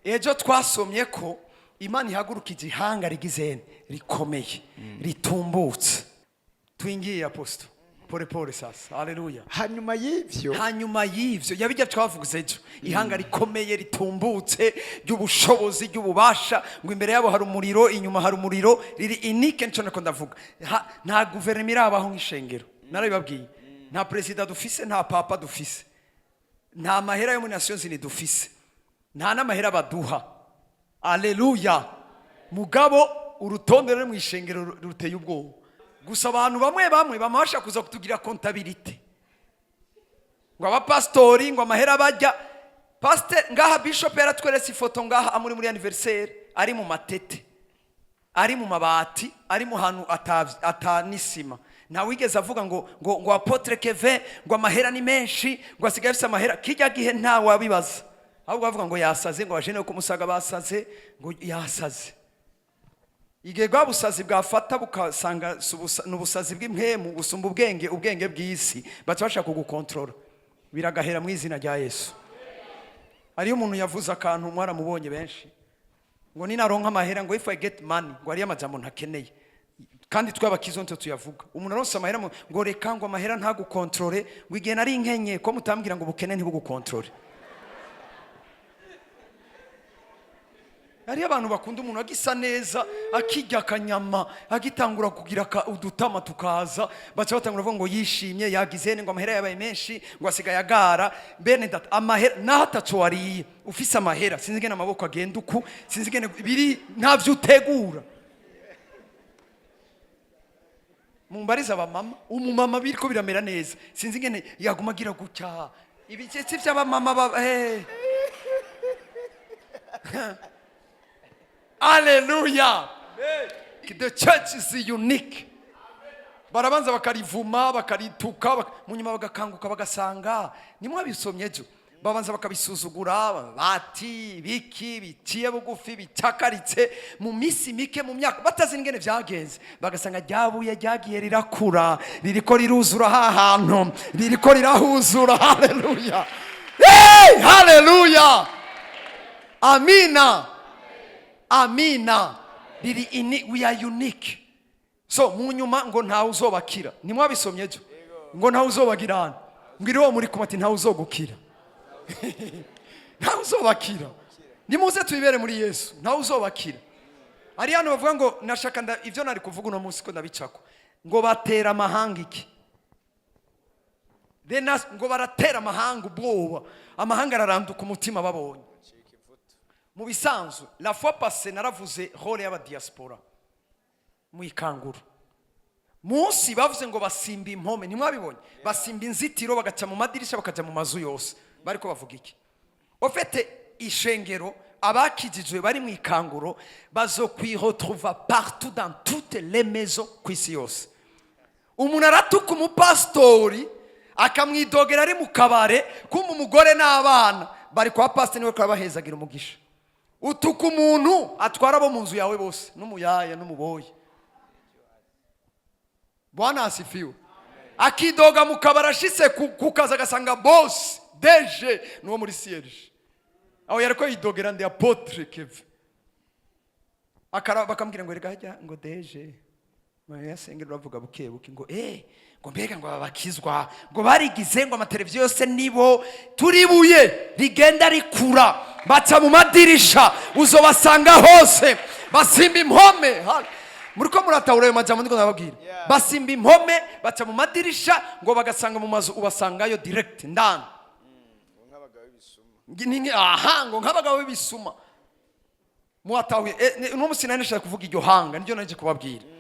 ejo twasomye ko Imana ihaguruka igihanga rigizene rikomeye ritumbutse twingiye apostle pole pole sasa haleluya hanyuma y'ivyo yabijya twavuze ejo ihanga rikomeye ritumbutse ry'ubushobozi ry'ububasha ngo imbere yabo hari umuriro inyuma hari umuriro riri unique ncone ko ndavuga nta guverinoma irabaho nk'ishengero narabibabwiye nta president dufise nta papa dufise nta mahera yo muri nations unies dufise nta n'amahera baduha haleluya mugabo urutonde ruri mu ishengero ruteye ubwoba gusa abantu bamwe bamabasha kuza kutugira comptabilité ngo abapastori ngo amahera bajya pastor ngaha bishop yaratweretse ifoto ngaha amuri muri anniversaire ari mu matete ari mu mabati ari mu hantu atanisima na wigeze avuga ngo apotre Kevin ngo amahera ni menshi ngo asigaye afite amahera kijya gihe nta wabibaza ahubwo bavuga ngo yasaze ngo bajene ko musaga basaze ngo yasaze igihe bwabusazi bwafata bukasanga n'ubusazi bw'impwemu busumba ubwenge bw'isi batabasha kugukontrola biragahera mu izina rya Yesu. Ariyo umuntu yavuze akantu mwaramubonye benshi ngo ninaronka amahera ngo if I get money ngo ari amajambo ntakeneye kandi twabakizo nto tuyavuga umuntu aronse amahera ngo reka ngo amahera ntagukontrole ngo igihe nari inkenye ko mutambwira ngo bukene ntibugukontrole. Ari abantu bakunda umuntu agisa neza akijya akanyama agitangura kugira udutama tukaza baca batangura bavuga ngo yishimye yagizene ngo amahera yabaye menshi ngo asigaye agara bene data amahera nahataco wariye ufise amahera sinzi ngene amaboko agenda uku sinzi ngene biri ntavyo utegura mumbariza abamama umumama biriko biramera neza sinzi ngene yaguma agira gutya ibicetse by'abamama Hallelujah. The church is unique. Barabanza bakarivuma bakarituka munyuma bagakanguka bagasanga nimwe bisomye ejo babanza bakabisuzugura bati biki biciye bugufi bitakaritse mu misi mike mu myaka batazi ingene vyagenze bagasanga ryabuye ryagiye rirakura ririko riruzura hahantu ririko rirahuzura. Hallelujah. Hey, hallelujah. Amina. Amina. We are unique. So munyuma ngo ntawe uzobakira nimwabisomye ejo ngo ntawe uzobagirana ngiriwo muri kumati ntawe uzogukira ntawe uzobakira nimuze tuyibere muri Yesu ntawe uzobakira. Ari hano bavuga ngo nashaka ivyo nari kuvuga uno munsi ko ndabicako ngo batera amahanga iki ngo baratera amahanga ubwoba amahanga araranduka umutima babonye. Mu bisanzwe la fois passée naravuze role y'aba diaspora mw'ikanguro munsi bavuze ngo basimba impome ntimwabibonye basimba inzitiro bagaca mu madirisha bakaja mu mazu yose bariko bavuga iki ofete ishengero abakijijwe bari mw'ikanguro bazokwiretrouva partout dans toutes les maisons kw'isi yose. Umuntu aratuka umupastori akamwidogera ari mu kabare kumva umugore n'abana bari kwa pastor niwe kwabahezagira umugisha. Utuka umuntu atwara abo mu nzu yawe bose n'umuyaya n'umuboyi. Bwana asifiwe. Akidoga mu kabare ashitse kukaza agasanga boss DG nuwo muri siège. Aho yariko yidogera ndi apotre Kevin. Bakamubwira ngo rega hajya ngo DG. Yasengera bavuga buke buke ngo ngo mbega ngo babakizwa ngo barigize ngo amateleviziyo yose nibo turibuye rigenda rikura baca mu madirisha uzobasanga hose basimba impome muriko muratahura ayo majambo ndiko ndababwira basimba impome baca mu madirisha ngo bagasanga mu mazu ubasangayo direct ndani ngo nk'abagabo b'ibisuma muatahuye n'umunsi nari nashaka kuvuga iryo hanga niryo naje kubabwira.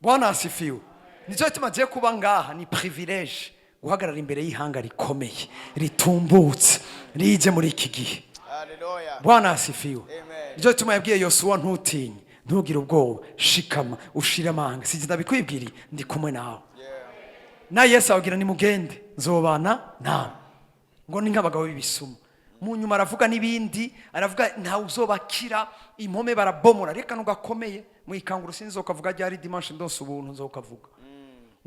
Bwana asifiwe. Nizo tumaze kuba ngaha ni privilege guhagarara imbere y'ihanga rikomeye ritumbutse rije muri iki gihe. Haleluya. Bwana asifiwe. Amen. Nizo tumayabwiye Yosuwa ntutinye ntugire ubwoba shikama ushira amanga sije ndabikwibwiriye ndi kumwe nawe. Na Yesu agira ni mugende nzobana nawe. Ngo ni nk'abagabo b'ibisuma. Mu nyuma aravuga nibindi aravuga nta uzobakira impome barabomora reka nugakomeye mw'ikanguro sinzokavuga ryari dimanche ndose ubuntu nzokavuga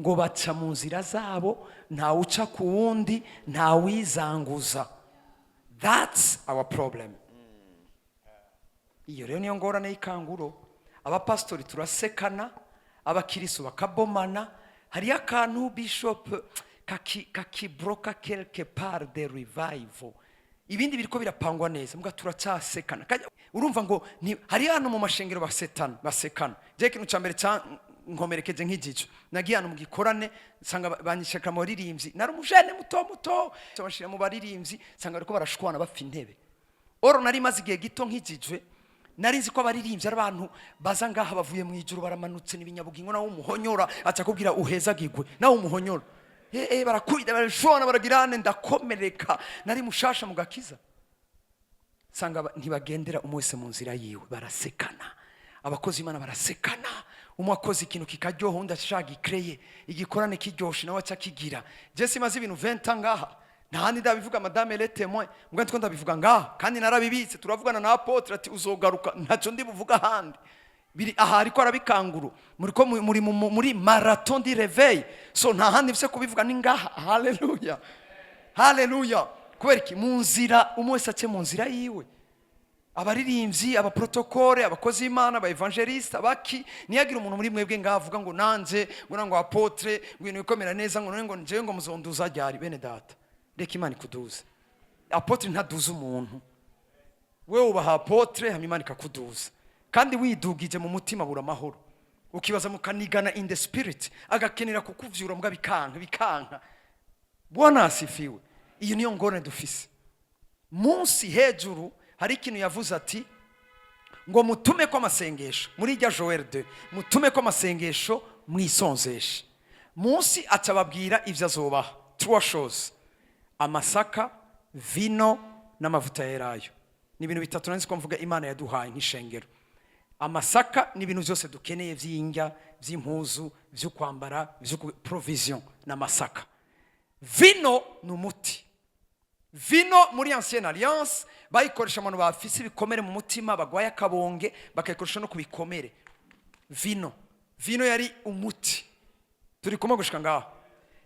ngo baca mu nzira zabo nta uca ku wundi nta wizanguza. That's our problem. Iyo rero niyo ngorane y'ikanguro. Abapastori turasekana abakirisu bakabomana. Hari akantu bishop kakibroka quelque part de revival. Ibindi biriko birapangwa neza mbwa turacyasekana. Urumva ngo hari hano mu mashengero basekana. Je kintu cyambere cya nkomerekeje nk'igico. Nagiye hano mu gikorane sanga banyishaka mu baririmbyi. Nari umujene muto cyabashira mu baririmbyi sanga ariko barashwana bapfa intebe. Oro nari maze igihe gito nk'igijwe. Nari nzi ko abaririmbyi ari abantu baza ngaha bavuye mu ijuru baramanutse n'ibinyabugingo nawo umuhonyora aca kubwira uhezagirwe nawo umuhonyora. Barakurida barashona baragirane ndakomereka nari mushasha mu gakiza sanga ntibagendera umwese mu nzira yiwe barasekana abakozi Imana barasekana umwakozi ikintu kikaryoha undi ashaka ikreye igikorane kiryoshe nawe acakigira Jesse maze ibintu 20 ngaha ntahandi ndabivuga madame le témoin mbwa ndiko ndabivuga ngaha kandi narabibitse turavugana na apotre ati uzogaruka ntaco ndi buvuga handi biri aha ariko arabikanguro muri marathon di réveil so nta handi bise kubivuga ni ngaha. Haleluya haleluya. Kubera iki mu nzira umwese ace mu nzira yiwe abaririmbyi abaprotokole abakozi Imana aba evangeliste abaki niyagira umuntu muri mwebwe ngaha avuga ngo nanje ngo apotre ngwino ikomera neza ngo nje ngo muzonduza ryari bene data reka Imana ikuduze. Apotre ntaduza umuntu wewe ubaha apotre hanyuma Imana ikakuduza kandi widugije mu mutima bura mahoro ukibaza mukanigana in the spirit agakenera kukuvyura mbwa bikanka. Bwana asifiwe. Iyo niyo ngorane dufise munsi hejuru. Hari ikintu yavuze ati ngo mutume ko amasengesho muri rya Joel 2 mutume ko amasengesho mwisonzeshe. Munsi atababwira ivyo azobaha 3 choses: amasaka, vino n'amavuta yerayo. Ni ibintu bitatu nanzi ko mvuga Imana yaduhaye nk'ishengero. Amasaka ni ibintu byose dukeneye vy'injya vy'impuzu vyo kwambara vyo provision n'amasaka. Vino n'umuti. Vino muri ancienne alliance bayikoresha abantu bafise ibikomere mu mutima bagwaye akabonge bakayikoresha no kubikomere. Vino yari umuti. Turi kumwe gushika ngaho.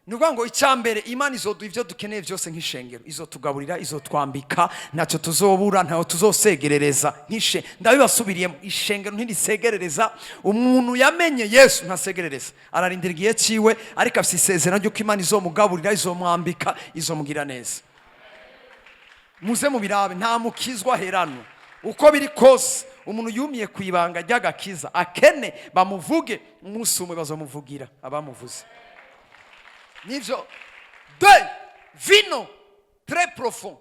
Nuvuga ngo icyambere Imana izoduha ivyo dukeneye byose nk'ishengero, izotugaburira, izotwambika, ntacyo tuzobura, ntaho tuzosegerereza nk'ishe. Ndabibasubiriye ishengero ntirisegerereza. Umuntu yamenye Yesu ntasegerereza, ararindira igihe ciwe, ariko afise isezerano ryo ko Imana izomugaburira, izomwambika, izomugira neza. Muze mu birabe nta mukizwa herano uko biri kose. Umuntu yumiye kwibanga ry'agakiza akene bamuvuge, umunsi umwe bazomuvugira abamuvuze. Nivyo vino très profond.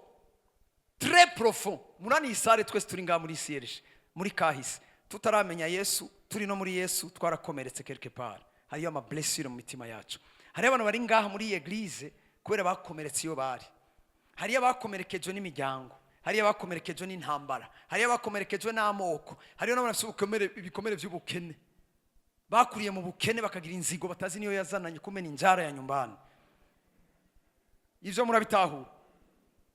Murani isare twese turi nga muri sierge muri kahise tutaramenya Yesu, turi no muri Yesu twarakomeretse quelque part. Hariyo ama blessure mu mitima yacu. Hari abantu bari ngaha muri eglise kubera bakomeretse iyo bari. Hariyo bakomerekejwe n'imiryango, hariyo abakomerekejwe n'intambara, hariyo abakomerekejwe n'amoko, hariyo n'abafite ibikomere by'ubukene, bakuriye mu bukene bakagira inzigo batazi niyo yazananye kumena injara ya nyumbani. Ivyo murabitahura.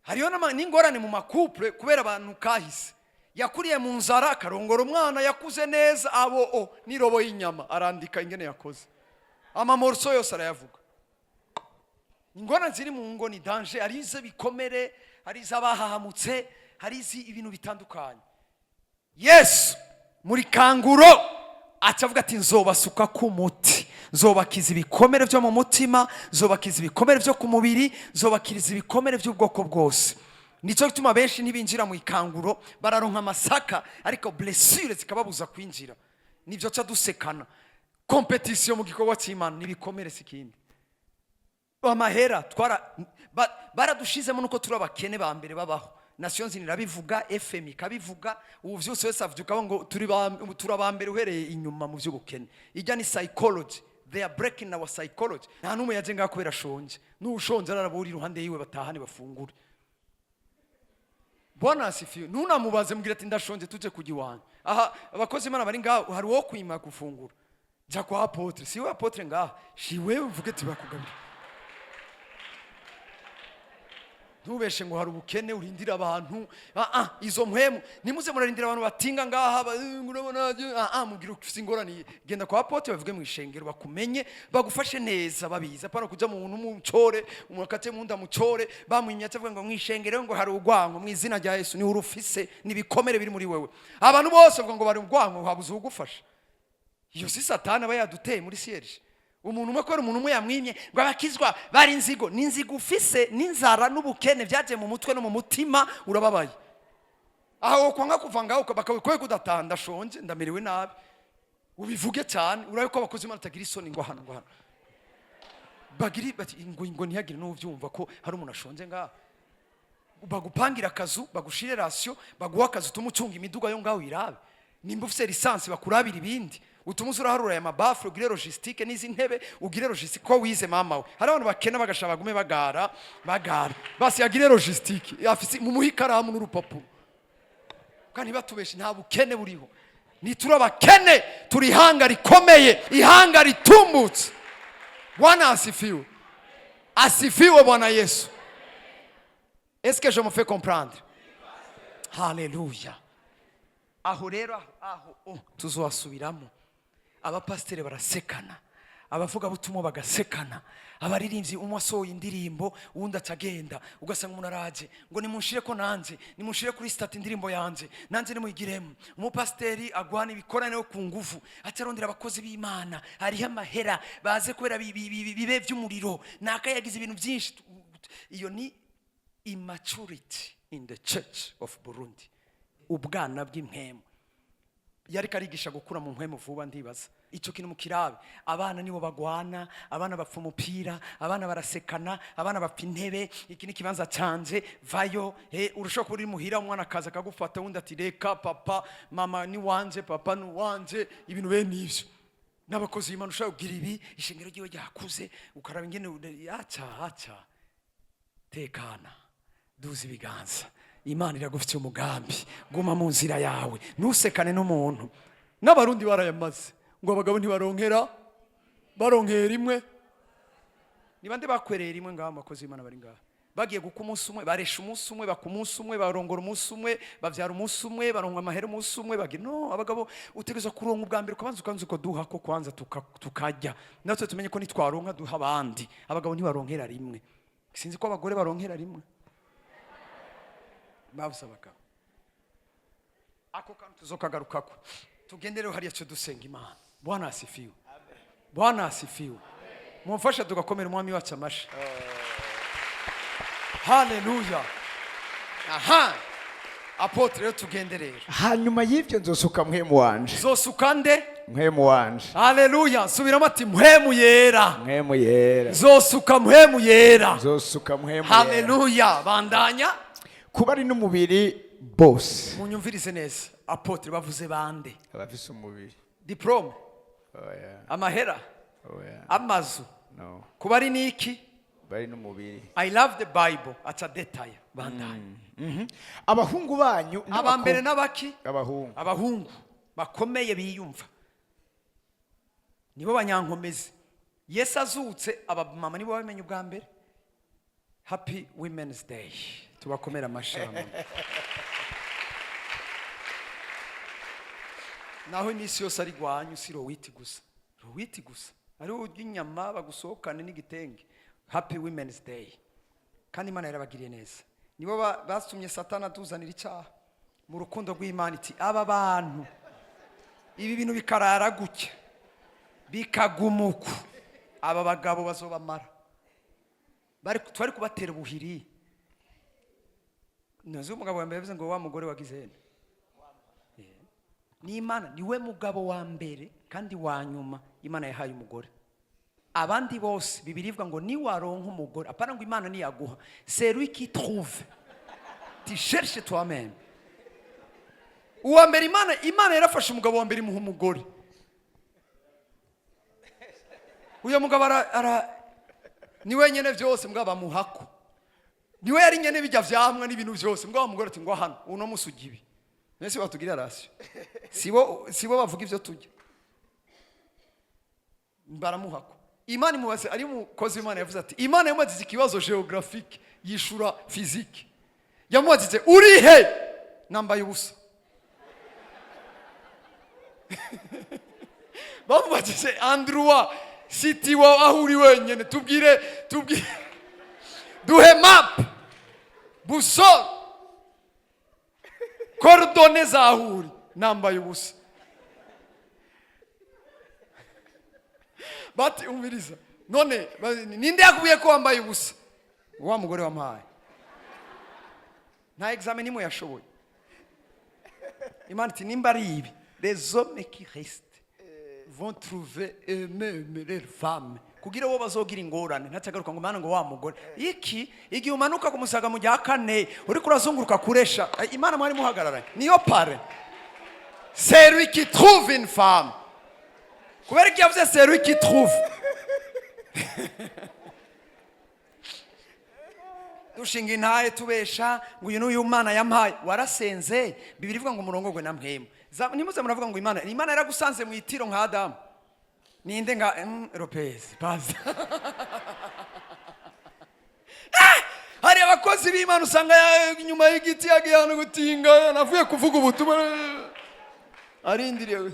Hariyo n'ingorane mu makouple kubera abantu kahise, yakuriye mu nzara akarongora umwana yakuze neza abo nirobo y'inyama arandika ingene yakoze, amamorso yose arayavuga. Ingorane ziri mu ngo ni danger, ari izo bikomere, ari izabahahamutse, hari ibintu bitandukanye. Yesu muri kanguro acavuga ati nzobasuka ku muti, nzobakiza ibikomere byo mu mutima, nzobakiza ibikomere byo ku mubiri, nzobakiza ibikomere by'ubwoko bwose. Nico gituma benshi ntibinjira mu ikanguro, bararonka amasaka ariko blessure zikababuza kwinjira. Nivyo ca dusekana. Competition mu gikorwa cy'Imana nibikomere sikindi. Amahera baradushizemo nuko turi abakene ba mbere babaho. Nations nirabivuga, FM kabivuga, ubu vyose wese avuga ngo turi abambere uhereye inyuma mu by'ubukene. Ijya ni psychology. They are breaking our psychology. Nta numwe yaje ngaho kubera shonje. N'ushonje araraburi iruhande yiwe batahane bafungure. Bwana asifiwe. Nunamubaze mugira ati ndashonje tuje kugiwanya. Aha abakozi Imana bari ngaho hari wo kwima gufungura. Ja kwa apotre. Si we apotre ngaho. Shiwe uvuge ati bakugabira. Ntubeshe ngo hari ubukene urindira abantu. Izo mpwemu nimuze murarindira abantu batinga ngaha urabona mugira ufite ingorane genda kwa apotre bavuge mu ishengero bakumenye bagufashe neza babiza pana kuja mu muntu mucore umukate mu nda mucore bamwinyatse avuga ngo mu ishengero ngo hari ugwango mu izina rya Yesu ni urufise nibikomere biri muri wewe. Abantu bose bavuga ngo bari ugwango habuze ugufasha. Iyo si satani aba yaduteye muri sierge. Umuntu umwe kwera umuntu umwe yamwimye ngo abakizwa bari inzigo n'inzigo ufise n'inzara n'ubukene byaje mu mutwe no mu mutima urababaye. Aho kwanga kuvanga bakabikoye kudatanda shonje ndamerewe nabi. Ubivuge cyane uraye ko abakozi Imana tagira isoni ngo hano bagiri bati ngo ntiyagire no byumva ko hari umuntu ashonje ngaho. Bagupangira akazu bagushire ratio baguha akazu tumucunga imiduga yo ngaho irabe. Nimba ufise lisansi bakurabira ibindi. Utumuze uraharura ya mabafu ugire logistique n'izi ntebe ugire logistique ko wize mama we. Hari abantu bakena bagashaba bagume bagara basi yagire logistique afise mu muhikaramu n'urupapuro kandi batubeshe nta bukene buriho. Nitura bakene turi hanga rikomeye ihanga ritumbutse. Bwana asifiwe. Asifiwe Bwana Yesu. Est-ce que je me fais comprendre? Hallelujah. Aho rero tuzosubiramo. Abapasiteri barasekana, abavuga butumwa bagasekana, abaririmbyi umwe asohoye indirimbo uwundi acagenda ugasanga umuntu araje ngo nimunshire ko nanje nimunshire kuri stat indirimbo yanje nanje nimuyigiremo. Umupasiteri agwana ibikorane ku nguvu atarondera abakozi b'Imana hariho amahera baze kwera bibe by'umuriro nakayagize ibintu byinshi. Iyo ni immaturity in the church of Burundi. Ubwana bw'impwemu yari karigisha gukura mu mpwemu vuba ndibaza. Ico kintu mukirabe abana nibo bagwana, abana bapfa umupira, abana barasekana, abana bapfa intebe. Iki ni kibanza canje vayo urushoka uri muhira umwana akaza akagufata wundi ati reka papa mama ni wanje papa ni wanje ibintu bene ivyo. N'abakozi Imana ushaka kugira ibi ishengero giwe ryakuze ukaraba ingene acha tekana duzi biganza. Imana iragufitiye umugambi guma mu nzira yawe nusekane n'umuntu. N'abarundi barayamaze ngo abagabo ntibaronkera baronkera rimwe. Nibande bakwerera rimwe ngaho amakozi Imana bari ngaho bagiye guka umunsi umwe baresha umunsi umwe bakumunsi umwe barongora umunsi umwe bavyara umunsi umwe baronka amahera umunsi umwe bagira no. Abagabo utegeza kuronka ubwa mbere kubanza ukanze ko duha ko kwanza tukajya natwe tumenye ko nitwaronka duha abandi. Abagabo ntibaronkera rimwe. Sinzi ko abagore baronkera rimwe. Mabusabaka ako kantu tuzokagarukako tugendere hariya cyo dusenga Imana. Bwana asifiwe. Bwana asifiwe. Mumfasha tugakomera umwami wacu amasha. Hallelujah. Apotre rero tugenderera. Hanyuma y'ivyo nzosuka mpwemu wanje. Zosuka nde? Mpwemu wanje. Hallelujah. Subiramo ati mpwemu yera. Mpwemu yera. Zosuka mpwemu yera. Zosuka mpwemu yera. Hallelujah. Bandanya. Kuba ari n'umubiri bose. Munyumvirize neza. Apotre bavuze bande. Abafise umubiri. Diplome. Oh yeah. Amahera. Oh yeah. Amazu. No. Kuba ari niki? bari n'umubiri. I love the Bible. It's a detail. Bandanye. Abahungu banyu Abambere n'abaki? abahungu Abahungu bakomeye biyumva. Nibo banyankomezi. Yesu azutse abamama nibo bamenye ubwa mbere. Happy Women's Day. Tubakomera amashama. Naho imisi yose ari gwanyu si rowiti gusa. Rowiti gusa. Ari uginyama bagusohokane n'igitenge. Happy Women's Day. Kandi Imana yarabagiriye neza. Nibo basumye Satana tuzanira icyaha. Mu rukundo rw'Imana iti aba bantu ibi bintu bikarara gutya. Bikagumuku. Aba bagabo bazobamara. Twari kubatera ubuhiri. Nazo umugabo wa mbere yavuze ngo wa mugore wagize hene. Ni Imana niwe mugabo wa mbere kandi wa nyuma Imana yahaye umugore. Abandi bose bibirivwa ngo ni waronka umugore apana ngo Imana ni yaguha. C'est lui qui trouve. Tu cherches toi-même. Uwa mbere Imana yarafashe umugabo wa mbere imuha umugore. Uyo mugabo niwe nyene vyose mugabo amuhako. Niwe yari nyene bijya vyamwa n'ibintu vyose mugabo umugore ati ngo hano uno musugibi. Nese batugira rasyo. Sibo bavuga ivyo tujya. Baramuhako. Imana mubase ari mukozi Imana yavuze ati Imana yamubazize ikibazo geographique yishura physique. Yamubazize uri he? Nambaye ubusa. Bamubazize endroit city wa ahuri wenyene tubwire duhe map busol coordonnées zahuri nambaye ubusa. Bati umiriza none ninde yakubiye ko wambaye ubusa? Wa mugore wampaye. Nta examen imwe yashoboye. Imana iti nimba ari ibi les hommes qui restent vont trouver eux-mêmes leurs femmes kugira bo bazogira ingorane ntacagaruka ngo Imana ngo wa mugore iki igihe umanuka kumusaga mu rya kane uri kurazunguruka kuresha Imana mwari muhagararanye niyo pare. C'est lui qui trouve une femme. Kubera ko yavuze c'est lui qui trouve. Dushinga intaye tubesha ngo uyu n'uyu Mana yampaye warasenze Bibiri ivuga ngo umurongogwe na Mpwemu. Nimuze muravuga ngo Imana yaragusanze mu itiro nka Adamu. Ninde nga Lopez paza. Hari abakozi b'Imana usanga inyuma y'igiti yagiye hano gutinga navuye kuvuga ubutumwa arindiriye.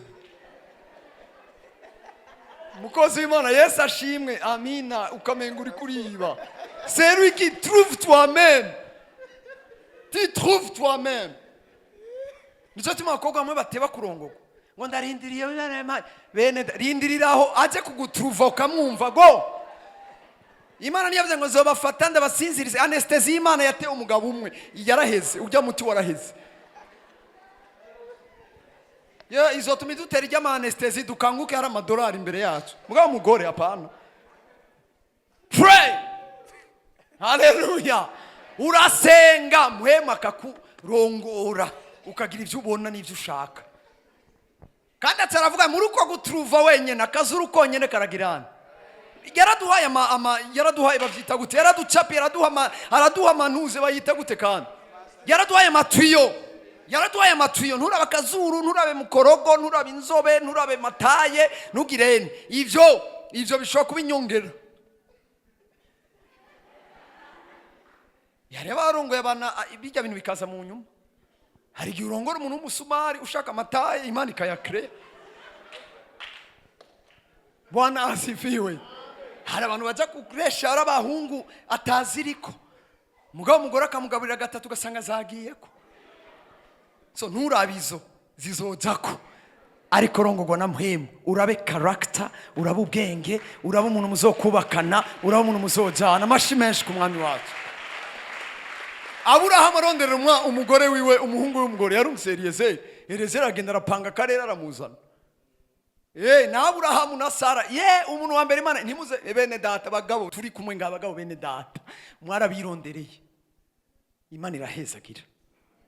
Mukozi w'Imana Yesu ashimwe amina ukamenga uri kuriba. C'est lui qui trouve toi-même. Tu trouves toi-même. Nico tuma bakobwa bamwe bateba kurongoka ngo ndarindiriye bene rindiriraho aje kugutruva ukamwumva go. Imana niyavuze ngo zobafata ndabasinzirize. Anesthesie Imana yate umugabo umwe yaraheze ujya muti waraheze. Ya izotuma dutera ijya ma anesthesie dukanguke hari amadolari imbere yacu. Mugabo umugore apana. Pray. Hallelujah. Urasenga Mpwemu akakurongora ukagira ibyo ubona n'ibyo ushaka. Kandi ataravuga muri uko gutruva wenyene akazuru konyene karagirana. Yaraduhaye bavyita gute? Yaraducapi araduha manuze bayita gute kandi? Yaraduhaye amatuyo nturabe akazuru nturabe mukorogo nturabe inzobe nturabe mataye ntugirene. Ivyo bishobora kuba inyongera. Yareba arongoye abana bijya bintu bikaza mu nyuma. Hari igihe urongora umuntu w'umusumari ushaka amataye Imana ikayakre. Bwana asifiwe. Hari abantu baja kuresha ari abahungu ataziriko. Mugabo umugore akamugaburira gatatu gasanga zagiyeko. So nturabizo zizojako. Ariko rongorwa na Mpwemu urabe character, urabe ubwenge, urabe umuntu muzokubakana, urabe umuntu muzojana amashimenshi ku mwami wacu. Aburahamu arondera umugore wiwe umuhungu w'umugore yarumse Eliezer agenda arapanga karera aramuzana. Na Aburahamu na Sara umuntu wa mbere Imana ntimuze bene data bagabo turi kumwe ngabagabo bene data mwarabirondereye Imana irahezagira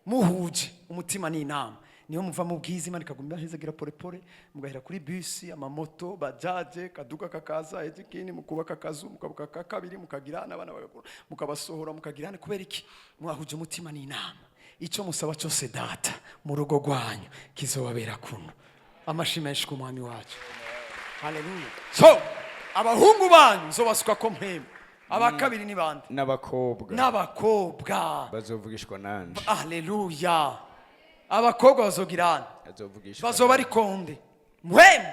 muhuje umutima n'inama niyo muva mu bwiza Imana ikaguma ihezagira pole mugahera kuri bisi amamoto bajaje kaduka kakaza ezikini mukubaka akazu mukabaka kabiri mukagirana abana bagakura mukabasohora mukagirana kubera iki mwahuje umutima n'inama icyo musaba cyose data mu rugo rwanyu kizobabera kuno amashimeshi ku mwami wacu haleluya so abahungu banyu nzobasuka ko mpemu abakabiri ni bande n'abakobwa bazovugishwa nanje haleluya abakobwa bazogirana bazoba ari konde mpwemu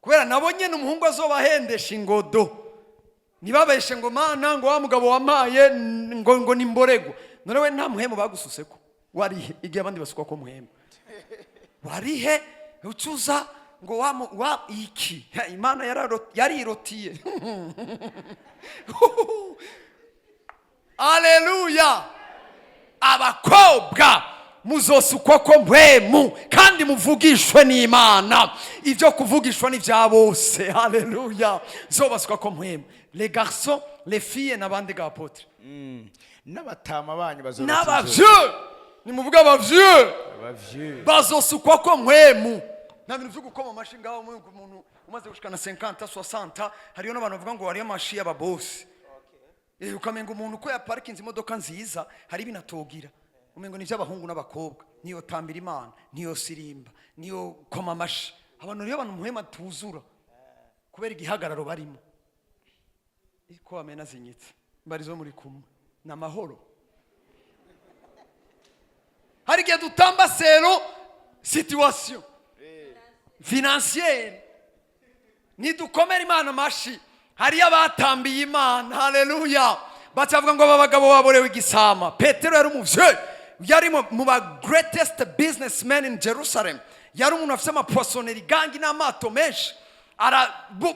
kubera nabonye n'umuhungu azobahendesha ingodo nibabeshe ngo mana ngo wa mugabo wamaye ngo nimborego none we nta mpwemu bagususeko warihe igihe abandi basukwa ko mpwemu warihe ucuza ngo wa iki Imana yarirotiye haleluya abakobwa muzosukwa ko mpwemu kandi muvugishwe n'Imana ivyo kuvugishwa ni vya bose haleluya zobasukwa ko mpwemu les garçons les filles n'abandi g'apotre n'abatama banyu bazorota n'abavye ni muvuga abavye bazosukwa ko mpwemu nta bintu byo gukoma amashi ngaho umuntu umaze gushikana 50 60 hariyo n'abantu bavuga ngo hariyo amashi y'ababosi ukamenga umuntu ko yaparkinze imodoka nziza hari binatogira umengo ni by'abahungu n'abakobwa niyo tambira Imana niyo sirimba niyo koma amashi abantu niyo abantu muhema tuzura kubera igihagararo barimo iko bamena zinyitse mbarizo muri kumwe n'amahoro hari gihe dutamba sero situation financière nidukomera Imana mashi hari abatambiye Imana haleluya bacavuga ngo abagabo baborewe igisama Petero yari umuvye yari mu ba greatest businessmen in Jerusalem yari umuntu afite amapoisonnerie gangi n'amato menshi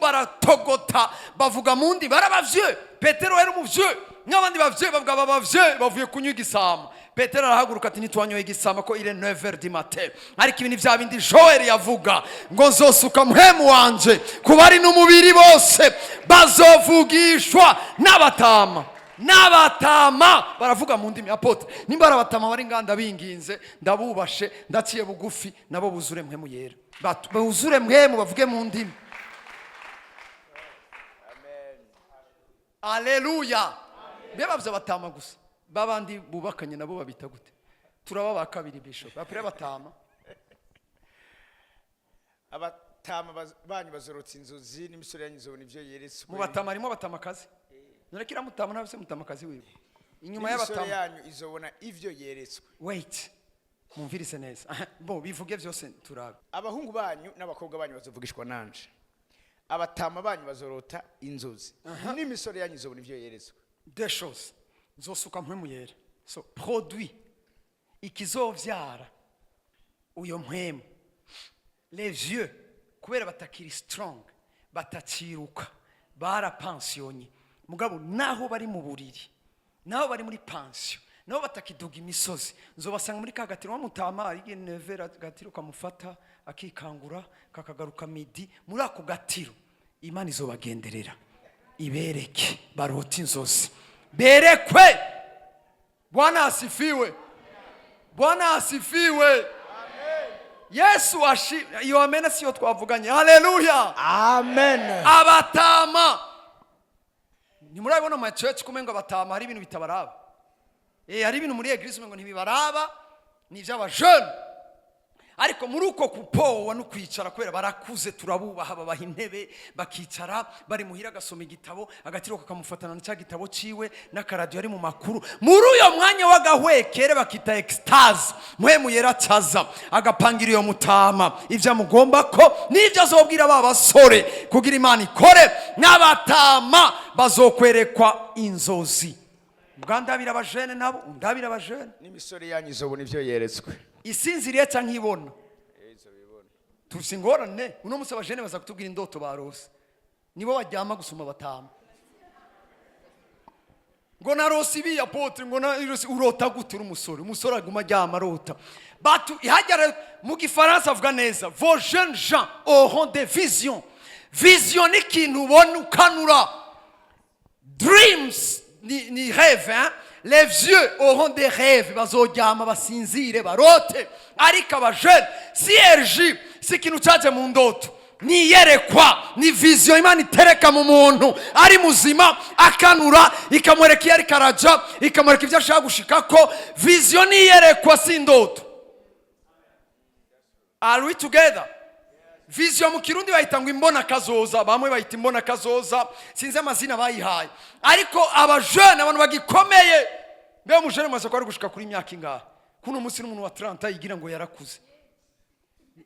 baratogota bavuga mundi barabavye Petero yari umuvye n'abandi bavye bavuga babavye bavuye kunywa igisama Petero arahaguruka ati nitwanyoye igisama ko ile 9h du matin ariko ibintu vya bindi Joel yavuga ngo nzosuka mpwemu wanje kubari n'umubiri bose bazovugishwa n'abatama baravuga mu ndimi apotre nimba arabatama bari nganda binginze ndabubashe ndaciye bugufi nabo buzure mpwemu yera buzure mpwemu bavuge mu ndimi amen haleluya bebavye abatama gusa babandi bubakanye nabo babita gute turaba bakabiri bishop apre batama banyu bazorotsa inzozi n'imisore yanyu izobona ivyo yeretse mu batama arimo batamakazi none kira mutama nabise mutamakazi wiwe inyuma y'abatama imisore yanyu izobona ivyo yeretswe wait mumvirise neza bo bivuge byose turabe abahungu banyu n'abakobwa banyu bazovugishwa nanje abatama banyu bazorota inzozi n'imisore yanyu izobona ivyo yeretswe deux choses zosuka mpwemu yera so produit ikizovyara uyo mpwemu les vieux kubera batakiri strong bataciruka barapensionye mugabo naho bari mu buriri naho bari muri pension naho batakiduga imisozi nzobasanga muri kagatiro mutama ari 9h gatiro kamufata akikangura kakagaruka midi muri ako gatiro Imana izobagenderera ibereke barota inzozi berekwe Bwana asifiwe amen Yesu iyo amena siyo twavuganye haleluya amen abatama ni murabona mu church kumenga abatama hari ibintu bitabaraba hari ibintu muri eglise ngo ntibibaraba ni by'abajeune ariko muri uko kupowa no kwicara kwera barakuze turabubaha babaha intebe bakicara bari muhira gasoma igitabo agatiro kakamufatana n'cya gitabo ciwe n'akaradio ari mu makuru muri uyo mwanya w'agahwekere bakita extase mpwemu yera caza agapangira iyo mutama ivyo mugomba ko nivyo azobwira babasore kugira Imana ikore n'abatama bazokwerekwa inzozi bwandabira abajene nabo undabira abajene n'imisore yanyu izobona ivyo yeretswe isinziriye canke ibona tusingorane uno musi abajene baza kutubwira indoto barose nibo baryama gusoma batama ngo narose ibi apotre ngo urota gute umusore aguma aryama arota batu ihagera mu gifaransa avuga neza vos jeunes gens auront des visions vision ni kintu ubona ukanura dreams ni rêve les vieux auront des rêves bazoryama basinzire barote ariko abajene CRG si ikintu cyaje mu ndoto ni yerekwa ni vision Imana itereka mu muntu ari muzima akanura ikamwereka iyo ariko araja ikamwereka ibyo ashaka gushikako vision ni yerekwa si indoto. Are we together? Vision mu kirundi bayita ngo imbona kazoza, bamwe bayita imbona kazoza, sinzi amazina bayihaye, ariko abajene abantu bagikomeye mbe umujene maze ko ari gushika kuri imyaka ingahe kuno munsi n'umuntu wa 30 yigira ngo yarakuze.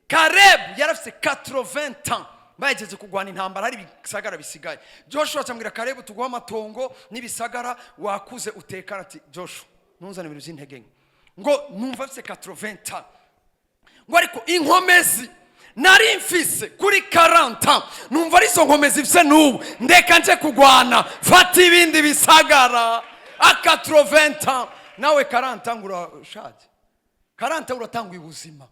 Caleb yarafise 80 ans bageze kugwana intambara hari bisagara bisigaye. Joshua acambwira Caleb tuguha amatongo n'ibisagara wakuze utekana ati Joshua ntunzane ibintu by'intege ngo numva afise 80 ans ngo ariko inkomezi nari mfise kuri 40 numva ari zo nkomezi mfise n'ubu ndeka nje kugwana fata ibindi bisagara a 80 ans nawe 40 ngura ushaje 40 uratanga ubuzima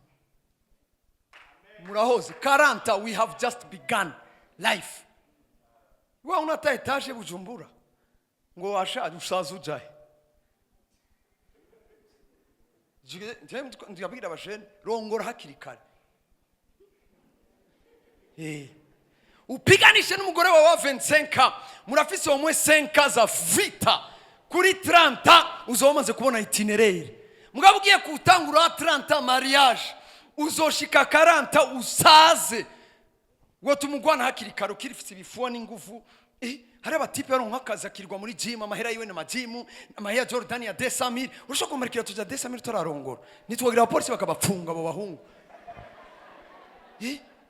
murahoze 40 we have just begun life. Wa unata etage Bujumbura ngo washaje usaza ujaye ndiyabwira abashene rongora hakiri kare upiganishe n'umugore wa 25 murafise omwe 5 za vita kuri 30 uzomaze kubona itinerary mugabo ugiye kutangura 30 mariage uzoshika 40 usaze ngo tumugwana hakiri kare ukirifise ibifuwa n'ingufu hari abatipe baronka akazi akirwa muri gym amahera yiwe na majimu amahera Jordan ya 200,000 urusho kumarikira tuja 200,000 turarongora nitwagira polisi bakabapfunga abo bahungu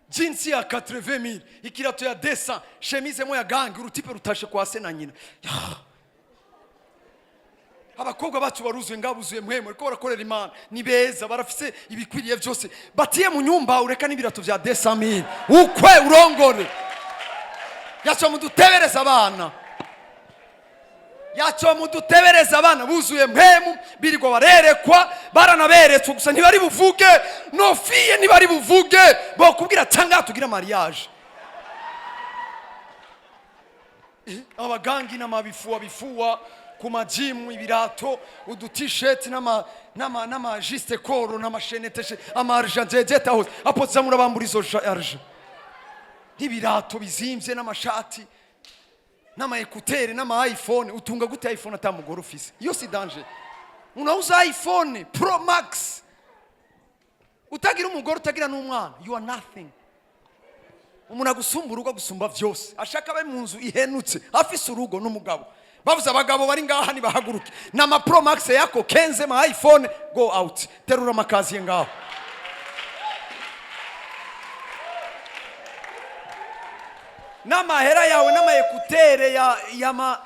jinsi ya 80,000 ikirato ya 200 chemise mo ya gangi urutipe rutashe kwa se na nyina abakobwa bacu baruzuye ngabuzuye Mpwemu ariko barakorera Imana ni beza barafise ibikwiriye byose batiye mu nyumba ureka n'ibirato vya 200,000 ukwe urongore yacho mudutebereza abana buzuye Mpwemu birigwa barerekwa baranaberetswe gusa ntibari buvuge no fiye ntibari buvuge bo kubwira tanga tugira mariage abagangi bifuwa ku majimu ibirato udu t-shirt nama juste koro nama shenete ama argent jeta hose apotsa murabamburizo argent ibirato bizimvye n'amashati n'ama écouteurs n'ama iPhone utunga gute iPhone atamugora ufise iyo si danger unauza iPhone Pro Max utagira umugore utagira n'umwana you are nothing umuntu agusumba urugo gusumba vyose ashaka abe mu nzu ihenutse afise urugo n'umugabo bavuze abagabo bari ngaha ni bahaguruke n'ama Pro Max yako kenze ma iPhone go out terura makazi ngaho n'amahera yawe n'ama écouteurs ya ma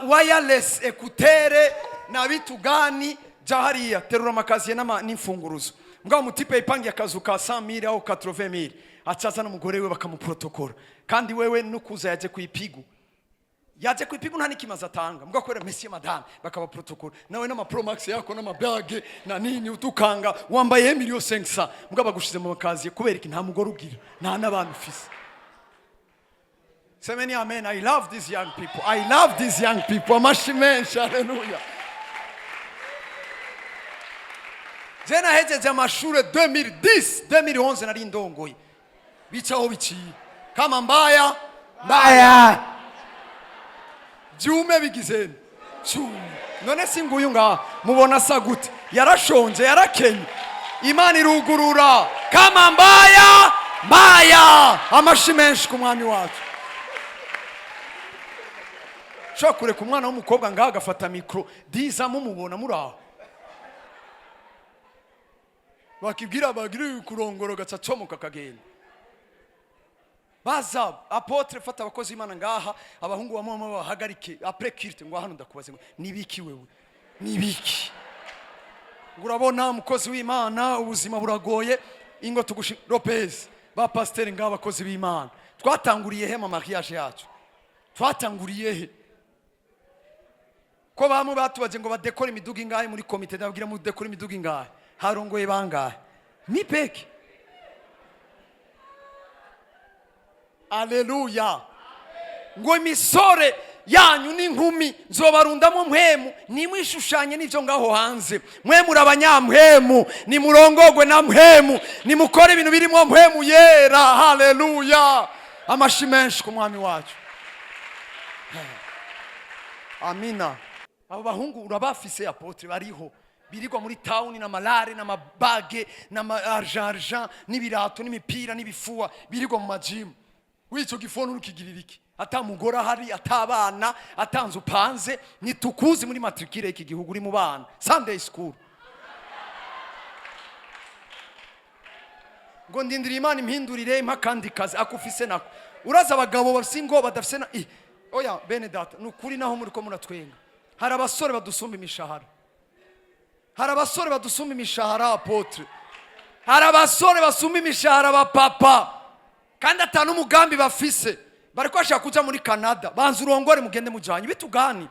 wireless écouteurs na bitu gani jahariya terura makazi n'imfunguruzo mbwa mutipe ipangi akazu ka 100,000 au 80,000 acaza n'umugore we bakamuprotokora kandi wewe nukuza yaje kuipigu nta nikimaza atanga mbwa kwera monsieur madame bakaba protokora nawe n'ama Pro Max yako n'ama bag na nini utukanga wambaye 1,500,000 mbwa bagushize mu makazi kubera iki nta mugore ugira nta n'abantu ufise. Say many amen. I love these young people. Amashimenshi, hallelujah. Jena hejeje amashure 2011 nari ndongoye. Bicaho biciye. Kama mbaya. Jume bigizeni. None singuyu nga mubona sagute. Yarashonje, yarakenye. Imana irugurura. Kama mbaya. Amashimenshi ku mwami wacu. Shokure ku mwana w'umukobwa ngaha agafata mikro diza mumubona muraho bakibwira bagire kurongoro gacacomoka kagenda baza apotre fata abakozi Imana ngaha abahungu bamwe bahagarike après culte ngo hano ndakubaze ngo nibiki wewe nibiki ngurabona umukozi w'Imana ubuzima buragoye ingo tugushi Lopez ba pasteur ngaha abakozi b'Imana twatanguriye he mariage yacu twatanguriye he ko bamu batubaje ngo badekora imiduga ingahe muri komite ndabwira mu dekora imiduga ingahe harongoye bangahe ni peke. Haleluya. Ngo imisore yanyu n'inkumi nzobarundamo mpwemu nimwishushanye n'ivyo ngaho hanze. Mwe muri abanyampwemu, nimurongogwe na mpwemu, nimukore ibintu birimo mpwemu yera. Haleluya, amashi menshi ku mwami wacu. Amina. Abo bahungu urabafise apotre bariho, birigwa muri town na malare na mabage na argent n'ibirato n'imipira n'ibifuwa, birigwa mu majimu. Wico gifono urukigirira iki? Atamugora hari, atabana, atanze upanze, nitukuzi muri matrikire iki gihugu uri mu bana. Sunday school. Ngo ndindira Imana impindurire impakandi kazi akufise nako. Uraza abagabo basingo badafise na oya bene data nukuri naho muri ko muratwenga. Hari abasore badusumba imishahara. Hari abasore badusumba imishahara apotre. Hari abasore basumba imishahara ba papa. Kandi atanu umugambi bafise. Bariko bashaka kuja muri Canada. Banza urongore mugende mujanye bitugani.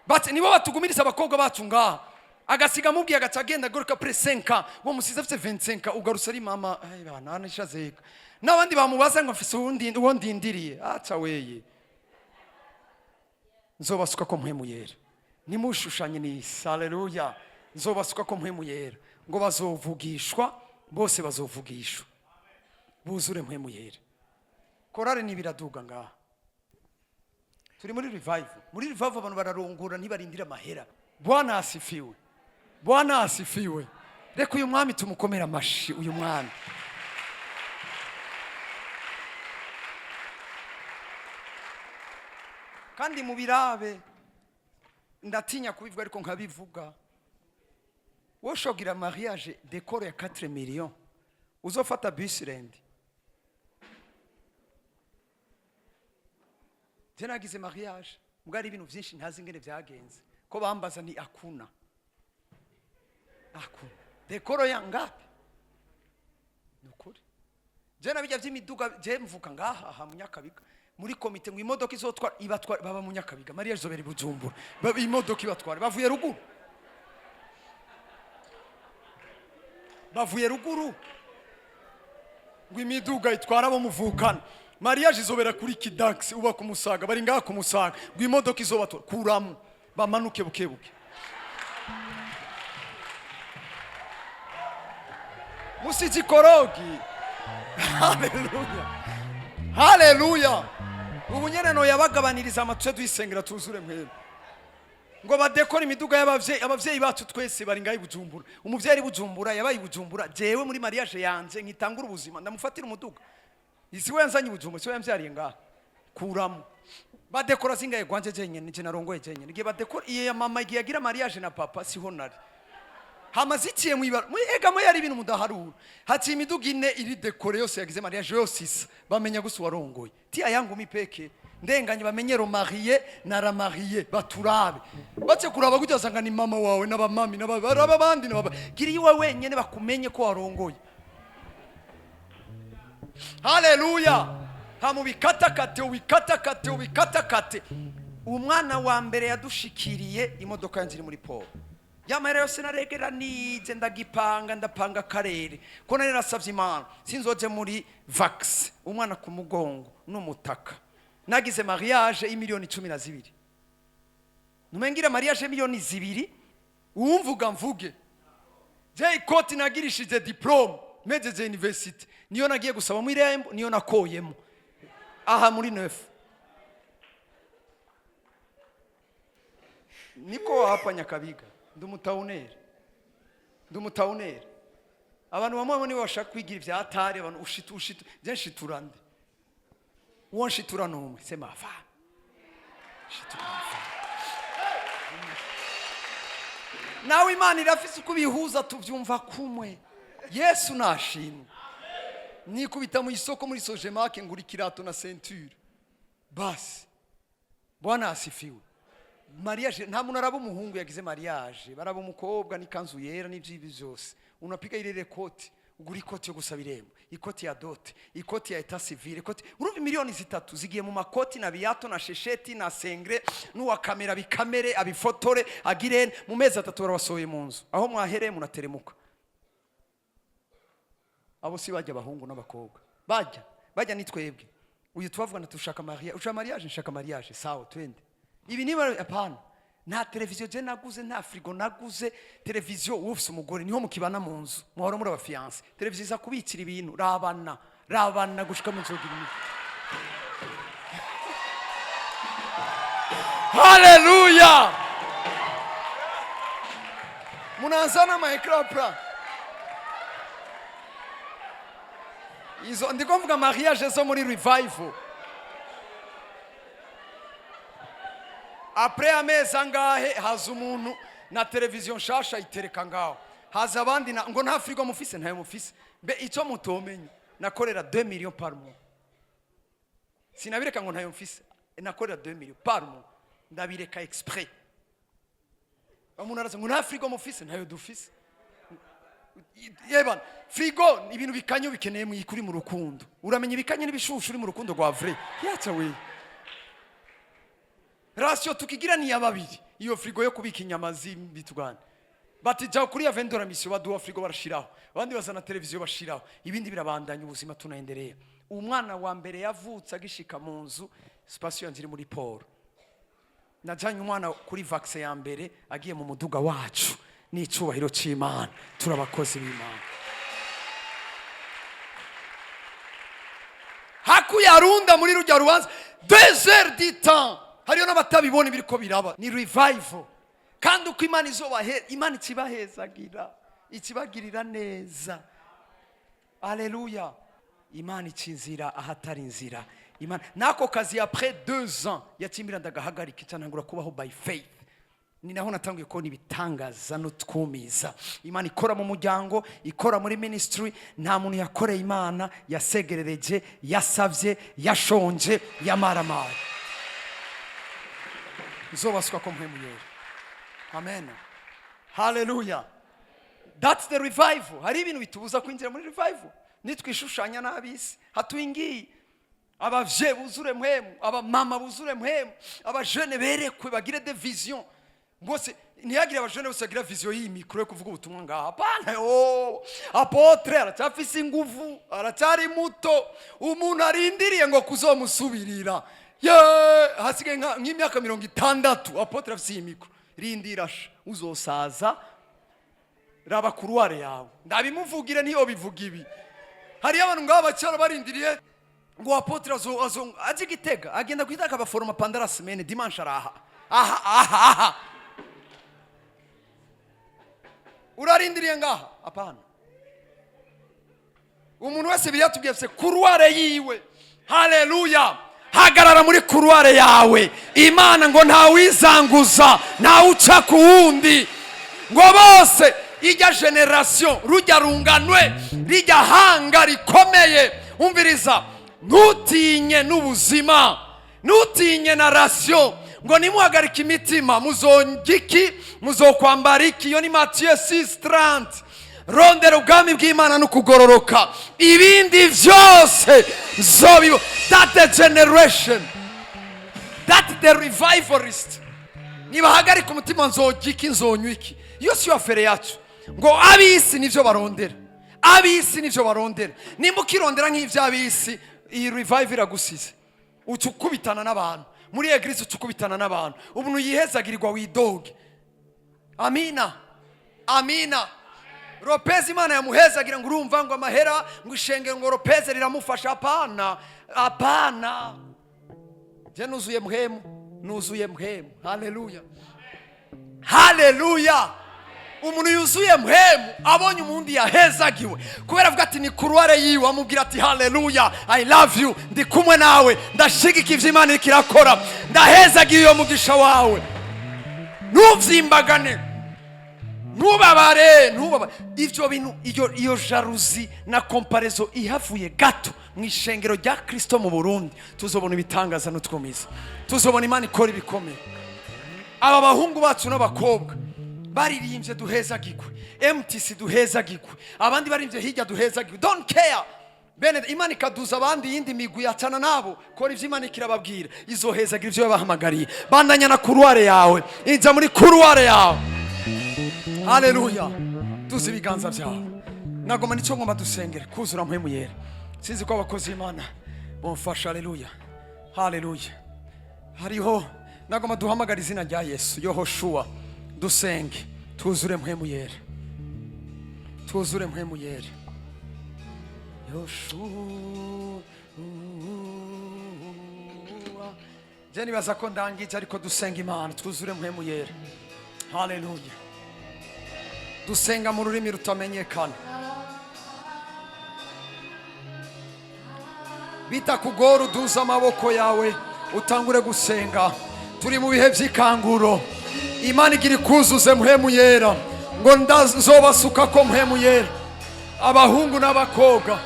Bati nibo batugumiriza abakobwa bacu ngaha. Agasiga mubwiye agacagenda garuka après 5 ans. Wo musize afite 25 ans ugarutse ari mama ay bana nishazeka. Nabandi bamubaza ngo afise uwo ndindiriye. Acha weye. Nzobasuka ko mpwemu yera. Nimushushanye ni haleluya. Nzobasuka ko mpwemu yera. Ngo bazovugishwa bose bazovugishwa. Buzure mpwemu yera. Korale ni biraduga ngaha. Turi muri revival. Muri revival abantu bararongora ntibarindira amahera. Bwana asifiwe. Bwana asifiwe. Reka uyu mwami tumukomera amashi uyu mwami. Kandi mubirabe ndatinya kubivuga ariko nkabivuga. Woshogira mariage décor ya 4 millions. Uzofata bus rend. Nagize mariage mugari ibintu byinshi ntazi ingene byagenze ko bambaza ni akuna dekoro ya ngapi nukuri je nabijya by'imiduga je mvuka ngaha ha munyakabiga muri komite ngo imodoka izotwara ibatwara baba munyakabiga mariage zobera Bujumbura baba imodoka ibatwara bavuye ruguru ngo imiduga itwara abo muvukana. Mariage izobera kuri Kidax uba kumusaga bari ngaha kumusaga ngo imodoka izobatora kuramo bamanuke bukebuke. Musiji korogi. Haleluya. Haleluya. Ubu nyene no yabagabaniriza amatwe dwisengera tuzure mpwemu. Ngo badekora imiduga abavyeyi bacu twese bari ngaha Bujumbura. Umuvyeyi Bujumbura yabaye Bujumbura jewe muri mariage yanje nkitangura ubuzima ndamufatira umuduga. Isi wenzanye Bujumbura cyo yamvyariye ngaha kuramo badekora zingaye gwanje jenye nije narongoye jenye ngiye badekora iye ya mama igiye agira mariage na papa siho nari hamazikiye mwibara ega mo yari ibintu mudaharura hati imiduga ine iri dekore yose yagize mariage yose isa bamenya gusa warongoye ti ayangu mipeke ndenganye bamenyero marié na la mariée baturabe bace kuraba gutya ni mama wawe n'abamami n'abandi n'ababa giri iwe wenyene bakumenye ko warongoye. Haleluya. Hamu wikatakate. Umwana wa mbere yadushikiriye imodoka yanjye muri Paul. Yamara yose naregera nije ndagipanga ndapanga karere. Ko nari nasavye Imana sinzoje muri vax. Umwana ku mugongo n'umutaka. Nagize mariage y'imiliyoni 12. Numengira mariage miliyoni 2. Uwumvuga mvuge. Je ikoti nagirishije diplome mejeje university. Niyo nagiye gusaba mu irembo niyo nakoyemo aha muri 9 niko hapa Nyakabiga ndumutaunere abantu bamwe nibo bashaka kwigira ivyatari abantu ushitu je nshiturande uwo nshitura numwe sema va nawe Imana irafise kubihuza tuvyumva kumwe. Yesu nashimwe. Nikubita mu isoko muri Sojemake ngura kirato na ceinture. Basi. Bwana asifiwe. Mariage nta muntu araba umuhungu yagize mariage, baraba umukobwa nikanzu yera n'ivyibi byose. Unapika ile koti, ugura ikoti yo gusabirembo, ikoti ya dote, ikoti ya etat civil, ikoti. Urumva miliyoni 3 zigiye mu makoti na biyato na shesheti na sengre, n'uwa kamera bikamere abifotore agirene mu mezi 3 barabasoye mu nzu. Aho mwahereye munateremuka. Abo si bajya bahungu n'abakobwa. Bajya nitwebwe. uyu twavugana tushaka mariage, ushaka mariage, nshaka mariage, sawa twende. Ibi niba apana, nta televiziyo je naguze, nta frigo naguze. Televiziyo ufise umugore niho mukibana mu nzu, muhora muri abafiance. Televiziyo iza kubikira ibintu, rabana gushika mu nzoga ibintu. Haleluya! Munazana ma écran plat. Izo ndiko mvuga mariage zo muri revival. Après amezi angahe haza umuntu na televiziyo nshasha itereka ngaho. Haza abandi ngo nta frigo mufise, ntayo mufise. Mbe icyo mutomenye, nakorera 2 millions par mois. Sinabireka ngo ntayo mufise, nakorera 2 millions par mois. Ndabireka exprès. Umuntu araza ngo nta frigo mufise, ntayo dufise. Yebana, frigo ibintu bikanyo bikeneye mu ikuri mu rukundo. Uramenye ibikanye n'ibishushu uri mu rukundo rwa vrai. Yacha we. Rasio tukigira ni ya babiri. Iyo frigo yo kubika inyama z'imbitugana. Batija kuri ya vendora mission baduha frigo barashiraho. Abandi bazana televiziyo bashiraho. Ibindi birabandanya ubuzima tunaendelea. Umwana wa mbere yavutse agishika mu nzu, station yanjye iri muri Paul. Najanye umwana kuri vaccine ya mbere agiye mu muduga wacu. Ni icubahiro c'Imana, turabakozi b'Imana. Hakuyarunda muri rujya rubanza 2 heures du temps. Hariyo n'abatabibona biriko biraba. Ni revival. Kandi uko Imana Imana ikibahezagira, ikibagirira neza. Haleluya. Imana icinzira ahatari inzira. Imana nako kazi après 2 ans yacimbira ndagahagarika cyanangura kubaho by faith. Ni naho natangiye kubona ibitangaza no twumiza. Imana ikora mu muryango, ikora muri ministry. Nta muntu yakoreye Imana yasegerereje, yasavye, yashonje, yamaramara. Nzobaswa ko Mpwemu yera. Amen. Hallelujah. That's the revival. Hari ibintu bitubuza kwinjira muri revival. Nitwishushanya n'abisi. Hatuingiye. Abavye buzure Mpwemu, abamama buzure Mpwemu, abajene berekwe bagire de vision. Bose ntiyagira abajene bose bagira vision y'imikro yo kuvuga ubutumwa ngaha. Apana apotre aracyafise inguvu, aracyari muto. Umuntu arindiriye ngo kuzomusubirira. Hasigaye nk'imyaka 60 apotre afise imikro. Rindirasha uzosaza raba kuruare yawe. Ndabimuvugire ntiyo bivuga ibi. Hari abantu ngaba bacyara barindiriye ngo apotre aje Gitega agenda kwitaka abaforoma pandara semaine dimanche araha. Aha. Urarindiriye ngaha? Apana. Umuntu wese biyatubwiye se kuruare yiwe. Haleluya. Hagarara muri kuruare yawe. Imana ngo nta wizanguza, nta uca ku wundi. Ngo bose ijya generation rujya runganwe, rijya hanga rikomeye. Umviriza, ntutinye n'ubuzima, ntutinye na ratio. Ngo nimuhagarika imitima, muzongiki, muzokwambara iki. Yo ni Matthieu 6:30. Rondera ubwami bw'Imana no kugororoka, ibindi vyose zobibo. That the generation, that the revivalist. Nibahagarika umutima, nzogiki, nzonywiki. Iyo si afere yacu. Ngo abisi nivyo barondera, abisi nivyo barondera. Nimukirondera nk'ivy'abisi, iyi revival iragusize. Ucukubitana n'abantu muri eglise, ucukubitana n'abantu. Ubuntu yihezagirirwa widoge. Amina, amina. Ropezi Imana yamuhezagira ngo urumva ngo amahera ngo ishenge ngo ropeze riramufasha. Apana. Je nuzuye Mpwemu. Haleluya. Haleluya. Umuntu yuzuye Mpwemu abonye umuntu yahezagiwe kubera avuga ati ni kuruare yiwe, amubwira ati haleluya, I love you, ndi kumwe nawe, ndashigika ivyo Imana ikirakora, ndahezagiye iyo mugisha wawe. Nuvyimbagane, ntubabare. Ivyo bintu, iyo jalousie na comparaison ihavuye gato mw'ishengero rya Kristo mu Burundi, tuzobona ibitangaza n'utwumiza, tuzobona Imana ikora ibikomeye. Aba bahungu bacu n'abakobwa baririmbye duhezagirwe, MTC duhezagirwe, abandi barimbye hirya duhezagirwe. Don't care. Bene Imana ikaduza abandi yindi migwi yacana nabo, kora ivyo Imana ikirababwira, izohezagira ivyo yabahamagariye. Bandanya na kuruare yawe, inja muri kuruare yawe. Haleluya. Tuzi ibiganza vyawe. Nagoma nico ngoma dusengere kuzura Mpwemu yera. Sinzi ko abakozi Imana bomfasha. Haleluya, haleluya. Hariho nagoma duhamagara izina rya Yesu, Yohoshua, dusenge tuzure Mpwemu Yera, tuzure Mpwemu Yera. Yoshua, jeni baza ko ndangije ariko dusenga Imana, twuzure Mpwemu Yera. Haleluya, dusenga mu rurimi rutamenyekana. Bitakugora uduza amaboko yawe utangure gusenga. Turi mu bihe by'ikanguro. Imana igira ikuzuze Mpwemu Yera, ngo ndazobasuka ko Mpwemu Yera, abahungu n'abakobwa.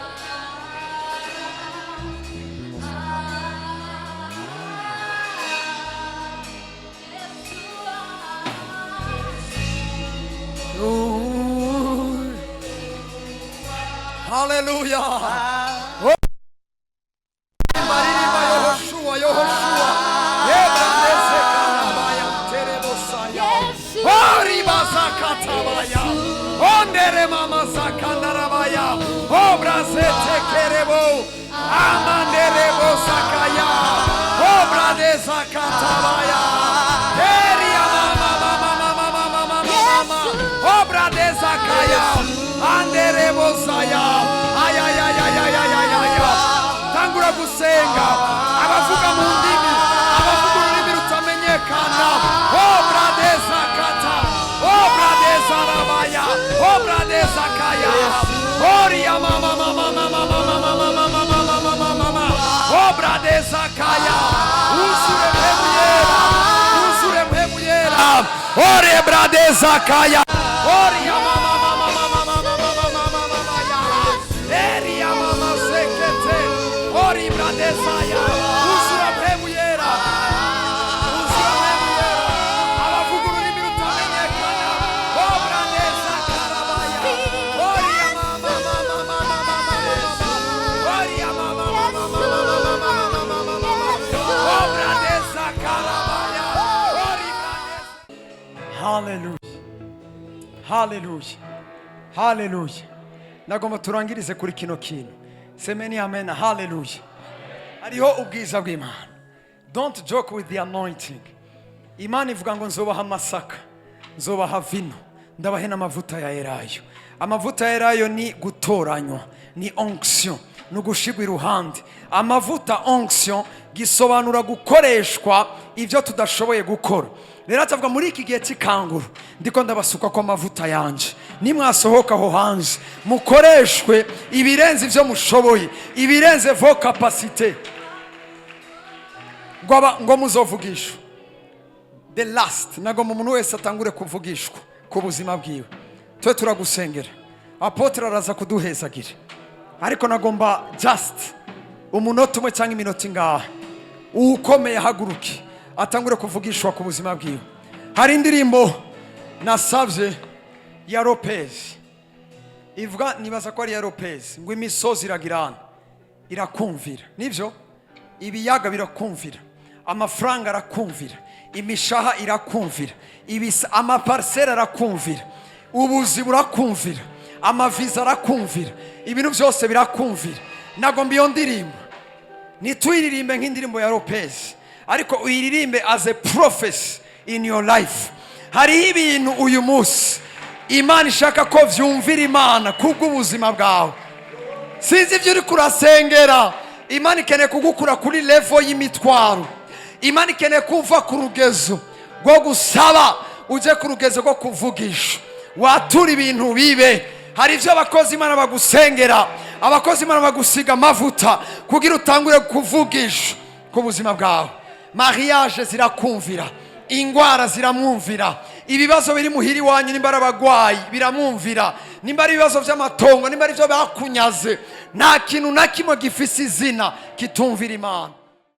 Haleluya. Maririmba Yohoshua, Yohoshua. Yebrandese karabaya terebosaya. Oribaza katabaya. Ondere mama sakandarabaya. Obrazete kerebo. Amanderebo sakaya. Obradeza katabaya. Teria mama mama mama mama mama. Obradeza kaya. Anderebo saya. Ay ay ay ay ay ay ay ay. Tangura gusenga. Abavuga mu ndimi. Abavuga ururimi rutamenyekana. Obradeza kata. Obradeza rabaya. Obradeza kaya. Oria mama mama mama mama mama mama mama mama. Obradeza kaya. Usure Mpwemu Yera. Usure Mpwemu Yera. Ore bradeza kaya. Oria mama mama mama mama mama mama ya. Eria mama sekete. Ori bradeza ya. Usure Mpwemu Yera. Usure Mpwemu Yera. Abavuga ururimi rutamenyekana. Obradeza karabaya. Oria mama mama mama mama mama. Oria mama mama mama mama mama mama. Obradeza karabaya. Ori bradeza. Hallelujah. Haleluya, haleluya. Nagomba turangirize kuri kino kintu. Semeni amen. Haleluya. Hariho ubwiza bw'Imana. Don't joke with the anointing. Imana ivuga ngo nzobaha amasaka, nzobaha vino, ndabahe n'amavuta ya elayo. Amavuta ya elayo ni gutoranywa, ni onction, no gushigwa iruhande. Amavuta onction gisobanura gukoreshwa ibyo tudashoboye gukora. Rero atavuga muri iki gihe cy'ikanguro ndiko ndabasuka ko amavuta yanje, nimwasohoka ho hanze mukoreshwe ibirenze ivyo mushoboye, ibirenze vo capacité, ngo muzovugishwa. The last nago umuntu wese atangure kuvugishwa ku buzima bwiwe. Twe turagusengera, apotre araza kuduhezagira, ariko nagomba just umunota umwe cyangwa iminota ingahe ukomeye haguruki atangure kuvugishwa ku buzima bwiwe. Hari indirimbo nasavye ya Lopez ivuga, nibaza ko ari ya Lopez, ngo imisozi iragirana irakumvira. Nivyo, ibiyaga birakumvira, amafaranga arakumvira, imishaha irakumvira, amaparsera arakumvira, ubuzi burakumvira, amaviza arakumvira, ibintu byose birakumvira. Nagomba iyo ndirimbo nituyiririmbe nk'indirimbo ya Lopez, ariko uyiririmbe as a prophecy in your life. Hari ibintu uyu munsi Imana ishaka ko vyumvira Imana kubw'ubuzima bwawe. Sinzi ivyo uri kurasengera. Imana ikeneye kugukura kuri level y'imitwaro. Imana ikeneye kuva ku rugezo rwo gusaba uje ku rugezo rwo kuvugisha. Watura ibintu bibe. Hari ivyo abakozi Imana bagusengera, abakozi Imana bagusiga amavuta kugira utangure kuvugisha ku buzima bwawe. Mariage zirakumvira, ingwara ziramwumvira, ibibazo biri muhiri wanyu nimbara abagwayi biramwumvira, nimbara ibibazo by'amatongo, nimbara ivyo bakunyaze, nta kintu na kimwe gifise izina kitumvira Imana.